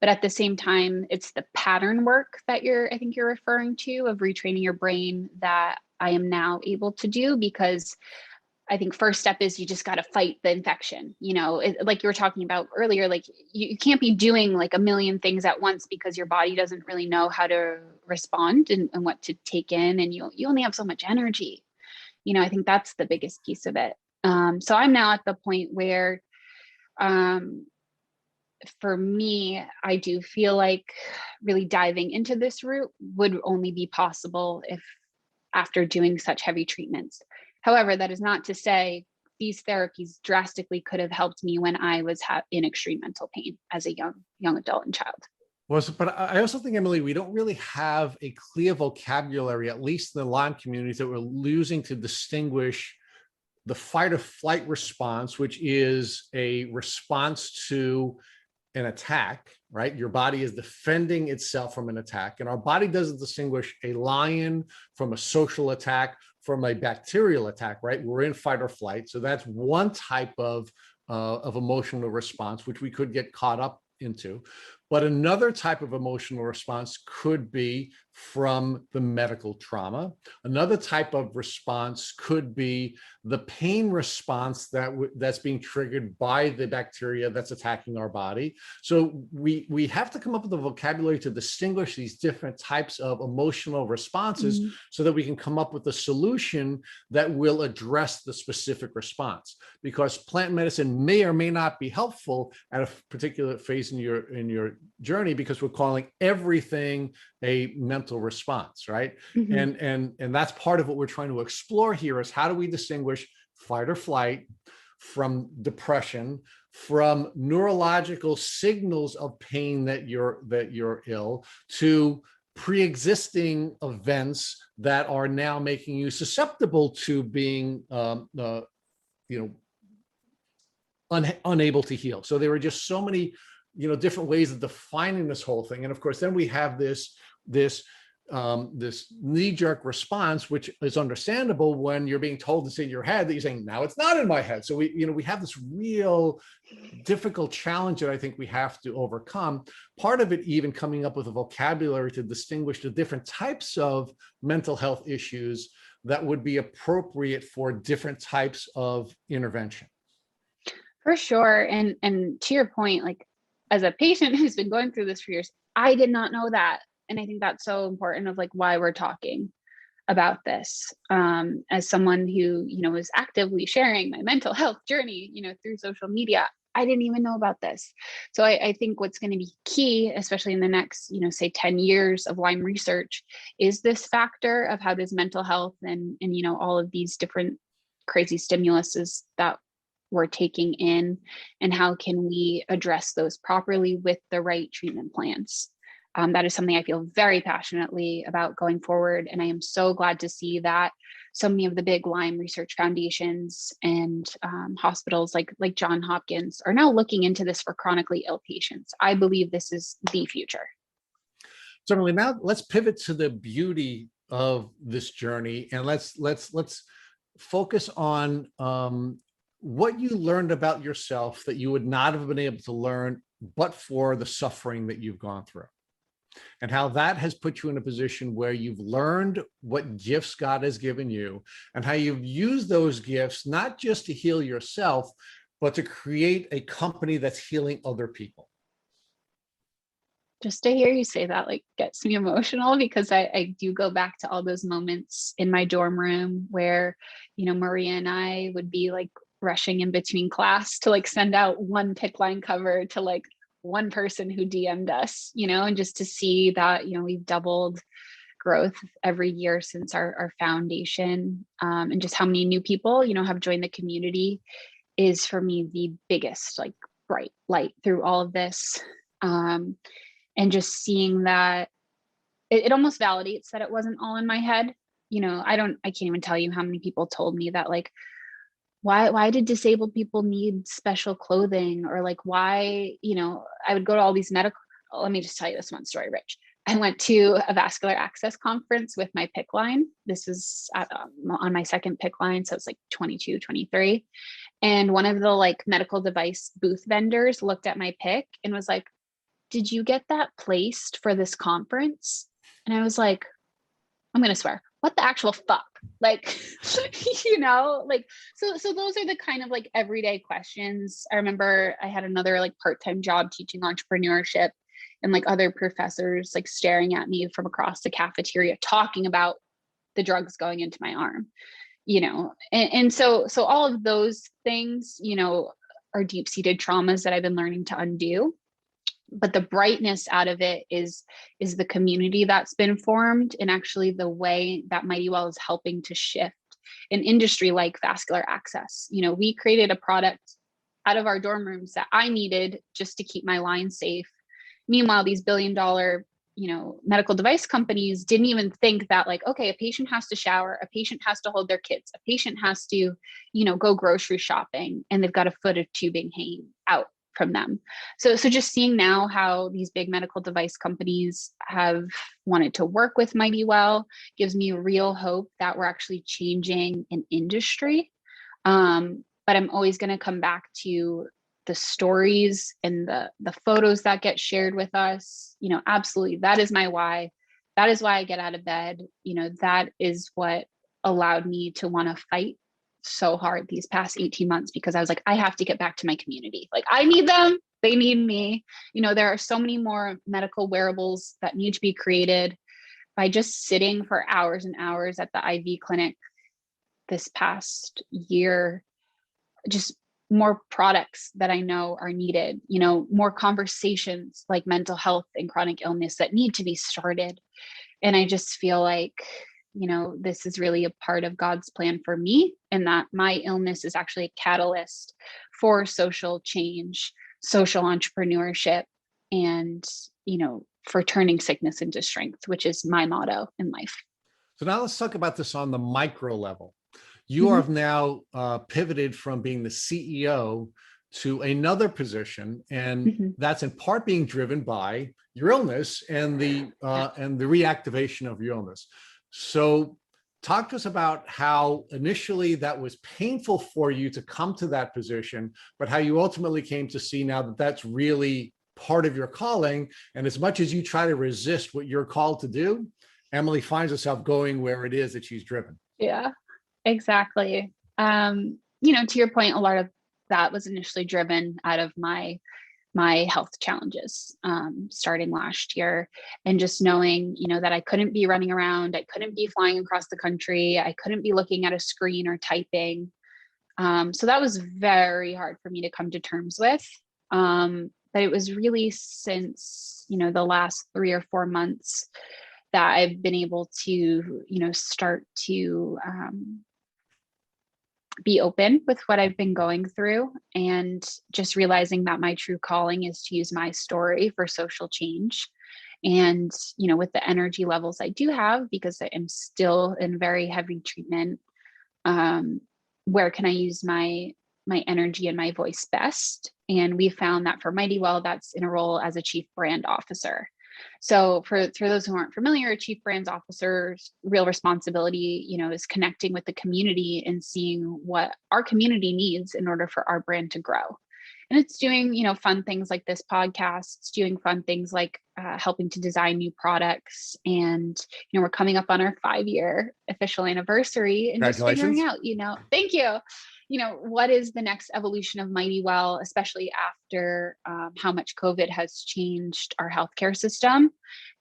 But at the same time, it's the pattern work that I think you're referring to, of retraining your brain, that I am now able to do, because I think first step is you just got to fight the infection. Like you were talking about earlier, like you can't be doing like a million things at once, because your body doesn't really know how to respond and what to take in. And you only have so much energy. I think that's the biggest piece of it. So I'm now at the point where, for me, I do feel like really diving into this route would only be possible if after doing such heavy treatments. However, that is not to say these therapies drastically could have helped me when I was in extreme mental pain as a young adult and child. Well, but I also think, Emily, we don't really have a clear vocabulary, at least in the Lyme communities, that we're using to distinguish the fight or flight response, which is a response to an attack, right? Your body is defending itself from an attack, and our body doesn't distinguish a lion from a social attack from a bacterial attack, right? We're in fight or flight. So that's one type of emotional response, which we could get caught up into. But another type of emotional response could be from the medical trauma. Another type of response could be the pain response that's being triggered by the bacteria that's attacking our body. So we have to come up with a vocabulary to distinguish these different types of emotional responses so that we can come up with a solution that will address the specific response. Because plant medicine may or may not be helpful at a particular phase in your journey, because we're calling everything a mental response, right? And that's part of what we're trying to explore here, is how do we distinguish fight or flight from depression, from neurological signals of pain that you're ill, to pre-existing events that are now making you susceptible to being unable to heal. So there are just so many different ways of defining this whole thing. And of course, then we have this knee-jerk response, which is understandable when you're being told it's in your head, that you're saying, now it's not in my head. So we have this real difficult challenge that I think we have to overcome. Part of it even coming up with a vocabulary to distinguish the different types of mental health issues that would be appropriate for different types of intervention. For sure. And to your point, like, as a patient who's been going through this for years, I did not know that. And I think that's so important of like why we're talking about this. As someone who, is actively sharing my mental health journey, through social media, I didn't even know about this. So I think what's going to be key, especially in the next, say 10 years of Lyme research, is this factor of how does mental health and all of these different crazy stimuluses that we're taking in, and how can we address those properly with the right treatment plans. That is something I feel very passionately about going forward. And I am so glad to see that so many of the big Lyme research foundations and hospitals like Johns Hopkins are now looking into this for chronically ill patients. I believe this is the future. Certainly. Now let's pivot to the beauty of this journey, and let's focus on what you learned about yourself that you would not have been able to learn but for the suffering that you've gone through, and how that has put you in a position where you've learned what gifts God has given you, and how you've used those gifts not just to heal yourself, but to create a company that's healing other people. Just to hear you say that like gets me emotional, because I do go back to all those moments in my dorm room where, Maria and I would be like rushing in between class to like send out one PIC line cover to like one person who DM'd us, and just to see that, we've doubled growth every year since our foundation, and just how many new people, have joined the community is for me the biggest like bright light through all of this. And just seeing that it almost validates that it wasn't all in my head. I can't even tell you how many people told me that like, why did disabled people need special clothing, or like why, I would go to all these medical, let me just tell you this one story, Rich. I went to a vascular access conference with my PIC line. This is on my second PIC line. So it's like 22, 23. And one of the like medical device booth vendors looked at my PIC and was like, did you get that placed for this conference? And I was like, I'm going to swear, what the actual fuck? Like, like, so those are the kind of like everyday questions. I remember I had another like part-time job teaching entrepreneurship, and like other professors like staring at me from across the cafeteria talking about the drugs going into my arm, and so all of those things, are deep-seated traumas that I've been learning to undo. But the brightness out of it is the community that's been formed, and actually the way that MightyWell is helping to shift an industry like vascular access. We created a product out of our dorm rooms that I needed just to keep my line safe. Meanwhile, these billion-dollar, medical device companies didn't even think that like, okay, a patient has to shower, a patient has to hold their kids, a patient has to, go grocery shopping, and they've got a foot of tubing hanging out from them. So just seeing now how these big medical device companies have wanted to work with MightyWell gives me real hope that we're actually changing an industry. But I'm always going to come back to the stories and the photos that get shared with us. Absolutely, that is my why. That is why I get out of bed. That is what allowed me to want to fight so hard these past 18 months, because I was like, I have to get back to my community. Like, I need them, they need me. There are so many more medical wearables that need to be created. By just sitting for hours and hours at the IV clinic this past year, just more products that I know are needed, more conversations like mental health and chronic illness that need to be started. And I just feel like, this is really a part of God's plan for me, and that my illness is actually a catalyst for social change, social entrepreneurship, and, for turning sickness into strength, which is my motto in life. So now let's talk about this on the micro level. You have now pivoted from being the CEO to another position, and Mhm. that's in part being driven by your illness and the reactivation of your illness. So talk to us about how initially that was painful for you to come to that position, but how you ultimately came to see now that that's really part of your calling. And as much as you try to resist what you're called to do, Emily finds herself going where it is that she's driven. Yeah, exactly. To your point, a lot of that was initially driven out of my health challenges starting last year, and just knowing, that I couldn't be running around, I couldn't be flying across the country, I couldn't be looking at a screen or typing. So that was very hard for me to come to terms with. But it was really since, the last 3 or 4 months that I've been able to, start to be open with what I've been going through, and just realizing that my true calling is to use my story for social change. And, with the energy levels I do have, because I am still in very heavy treatment, um, where can I use my energy and my voice best? And we found that for Mighty Well, that's in a role as a chief brand officer. So for those who aren't familiar, a chief brands officer's real responsibility, is connecting with the community and seeing what our community needs in order for our brand to grow. And it's doing, fun things like this podcast. It's doing fun things like helping to design new products. And, we're coming up on our 5-year official anniversary, and just figuring out, thank you, what is the next evolution of Mighty Well, especially after how much COVID has changed our healthcare system.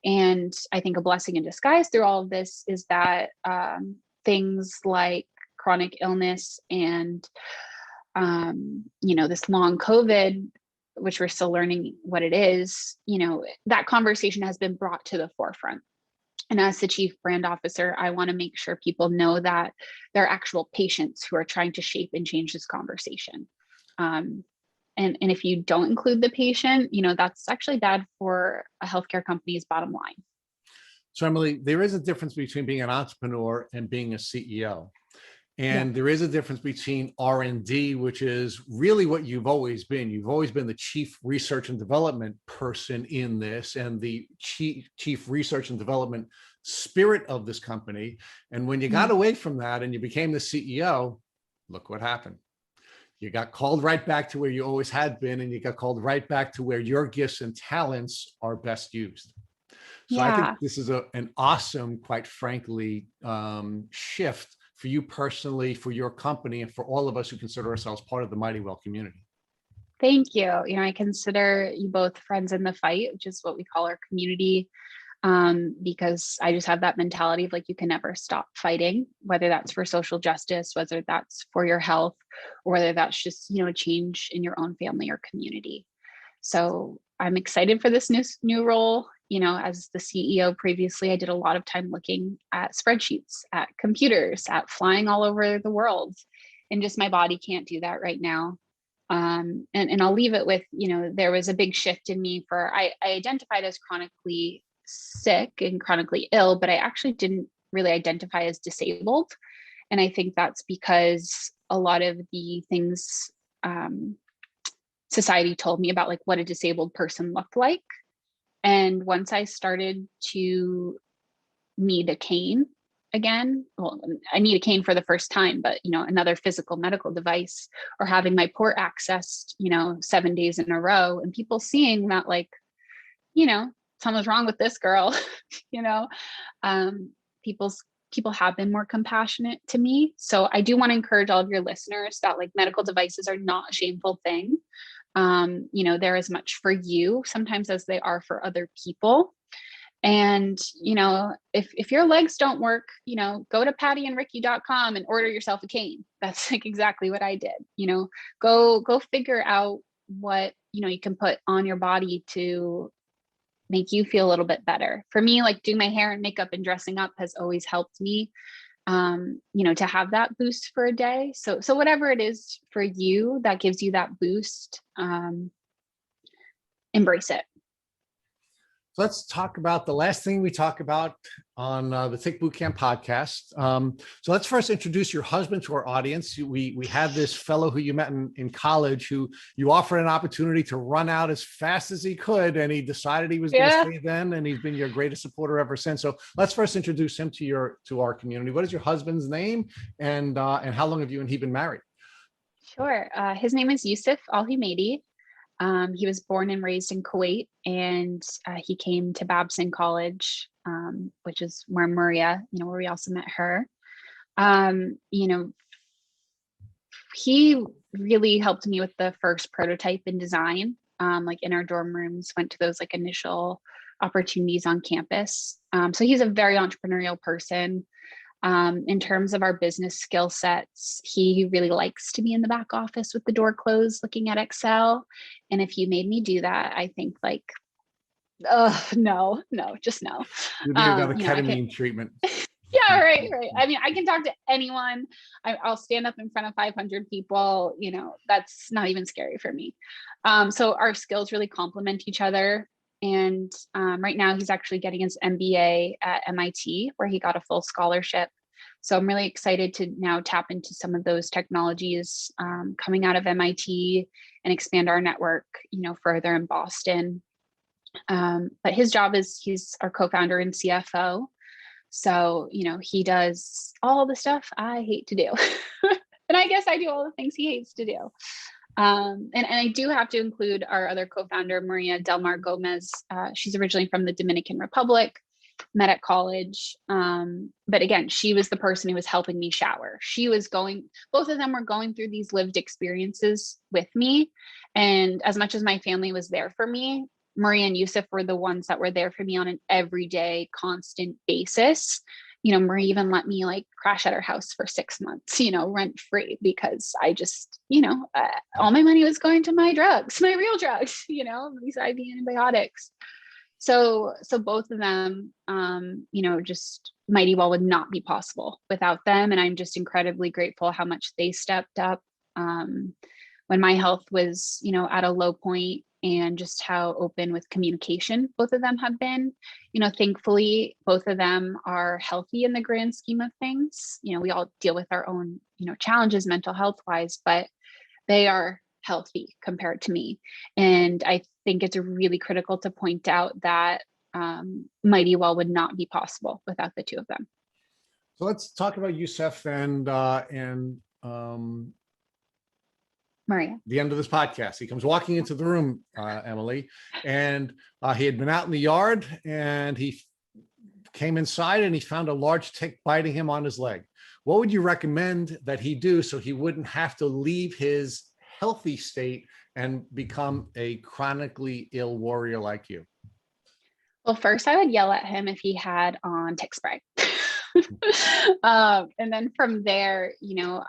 And I think a blessing in disguise through all of this is that things like chronic illness and this long COVID, which we're still learning what it is, that conversation has been brought to the forefront. And as the chief brand officer, I want to make sure people know that there are actual patients who are trying to shape and change this conversation. And if you don't include the patient, that's actually bad for a healthcare company's bottom line. So Emily, there is a difference between being an entrepreneur and being a CEO. And there is a difference between R&D, which is really what you've always been. You've always been the chief research and development person in this, and the chief research and development spirit of this company. And when you got away from that and you became the CEO, look what happened. You got called right back to where you always had been, and you got called right back to where your gifts and talents are best used. So I think this is an awesome, quite frankly, shift for you personally, for your company, and for all of us who consider ourselves part of the Mighty Well community. Thank you. I consider you both friends in the fight, which is what we call our community, because I just have that mentality of you can never stop fighting, whether that's for social justice, whether that's for your health, or whether that's just, a change in your own family or community. So I'm excited for this new role. As the CEO previously, I did a lot of time looking at spreadsheets, at computers, at flying all over the world, and just my body can't do that right now. And I'll leave it with, there was a big shift in me I identified as chronically sick and chronically ill, but I actually didn't really identify as disabled. And I think that's because a lot of the things society told me about what a disabled person looked like. And once I started to need a cane again, well, I need a cane for the first time, but another physical medical device, or having my port accessed, 7 days in a row, and people seeing that something's wrong with this girl, people have been more compassionate to me. So I do want to encourage all of your listeners that medical devices are not a shameful thing. They're as much for you sometimes as they are for other people. And, if your legs don't work, go to pattyandricky.com and order yourself a cane. That's exactly what I did. Go figure out what, you can put on your body to make you feel a little bit better. For me, doing my hair and makeup and dressing up has always helped me, to have that boost for a day. So whatever it is for you that gives you that boost, embrace it. So let's talk about the last thing we talk about on the Tick Bootcamp podcast. So let's first introduce your husband to our audience. We had this fellow who you met in college who you offered an opportunity to run out as fast as he could, and he decided he was going to stay then, and he's been your greatest supporter ever since. So let's first introduce him to our community. What is your husband's name, and how long have you and he been married? Sure. His name is Yusuf Al-Humaidi. He was born and raised in Kuwait, and he came to Babson College, which is where Maria, where we also met her. He really helped me with the first prototype in design, like in our dorm rooms, went to those like initial opportunities on campus. So he's a very entrepreneurial person. In terms of our business skill sets, he really likes to be in the back office with the door closed, looking at Excel. And if you made me do that, I think like, no, just no. You need another ketamine treatment. Yeah, right. I mean, I can talk to anyone. I'll stand up in front of 500 people. That's not even scary for me. So our skills really complement each other. And right now he's actually getting his MBA at MIT, where he got a full scholarship. So I'm really excited to now tap into some of those technologies coming out of MIT and expand our network, further in Boston. But his job is he's our co-founder and CFO. So, he does all the stuff I hate to do. And I guess I do all the things he hates to do. And I do have to include our other co-founder, Maria Del Mar Gomez. She's originally from the Dominican Republic, met at college. But again, she was the person who was helping me shower. Both of them were going through these lived experiences with me. And as much as my family was there for me, Maria and Yusuf were the ones that were there for me on an everyday, constant basis. Marie even let me like crash at her house for 6 months, rent free, because I just, all my money was going to my drugs, my real drugs, these IV antibiotics. So both of them, just mighty well would not be possible without them. And I'm just incredibly grateful how much they stepped up when my health was, at a low point, and just how open with communication both of them have been. Thankfully, both of them are healthy in the grand scheme of things. We all deal with our own, challenges mental health wise, but they are healthy compared to me. And I think it's really critical to point out that mighty well would not be possible without the two of them. So let's talk about Yusuf and Maria. The end of this podcast. He comes walking into the room, Emily, and he had been out in the yard, and he came inside and he found a large tick biting him on his leg. What would you recommend that he do so he wouldn't have to leave his healthy state and become a chronically ill warrior like you? Well, first I would yell at him if he had on tick spray. And then from there,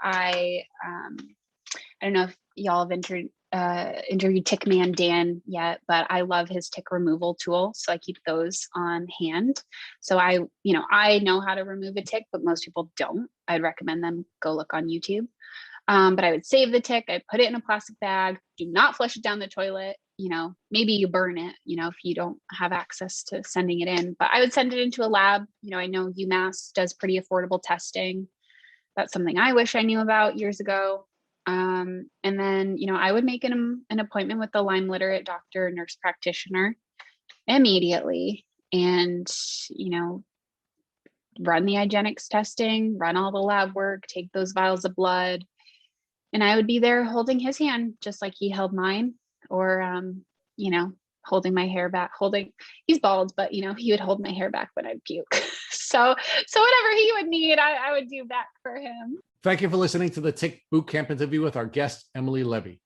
I don't know if y'all have interviewed Tick Man Dan yet, but I love his tick removal tool. So I keep those on hand. So I know how to remove a tick, but most people don't. I'd recommend them go look on YouTube. But I would save the tick. I'd put it in a plastic bag. Do not flush it down the toilet. Maybe you burn it, if you don't have access to sending it in. But I would send it into a lab. I know UMass does pretty affordable testing. That's something I wish I knew about years ago. And then, I would make an appointment with the Lyme literate doctor, nurse practitioner immediately, and, run the IGeneX testing, run all the lab work, take those vials of blood. And I would be there holding his hand, just like he held mine, or, holding my hair back, he's bald, but, he would hold my hair back when I'd puke. So whatever he would need, I would do back for him. Thank you for listening to the Tick Bootcamp interview with our guest, Emily Levy.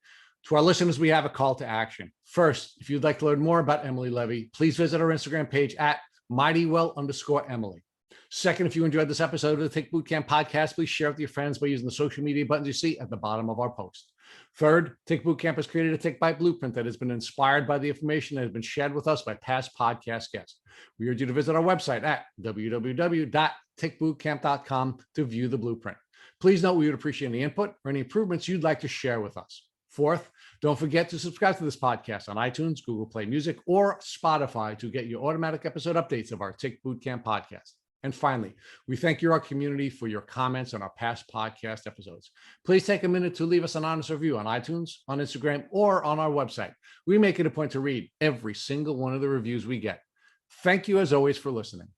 To our listeners, we have a call to action. First, if you'd like to learn more about Emily Levy, please visit our Instagram page at mightywell_Emily. Second, if you enjoyed this episode of the Tick Bootcamp podcast, please share it with your friends by using the social media buttons you see at the bottom of our post. Third, Tick Bootcamp has created a Tick Bite blueprint that has been inspired by the information that has been shared with us by past podcast guests. We urge you to visit our website at www.tickbootcamp.com to view the blueprint. Please note we would appreciate any input or any improvements you'd like to share with us. Fourth, don't forget to subscribe to this podcast on iTunes, Google Play Music, or Spotify to get your automatic episode updates of our Tick Bootcamp podcast. And finally, we thank you, our community, for your comments on our past podcast episodes. Please take a minute to leave us an honest review on iTunes, on Instagram, or on our website. We make it a point to read every single one of the reviews we get. Thank you, as always, for listening.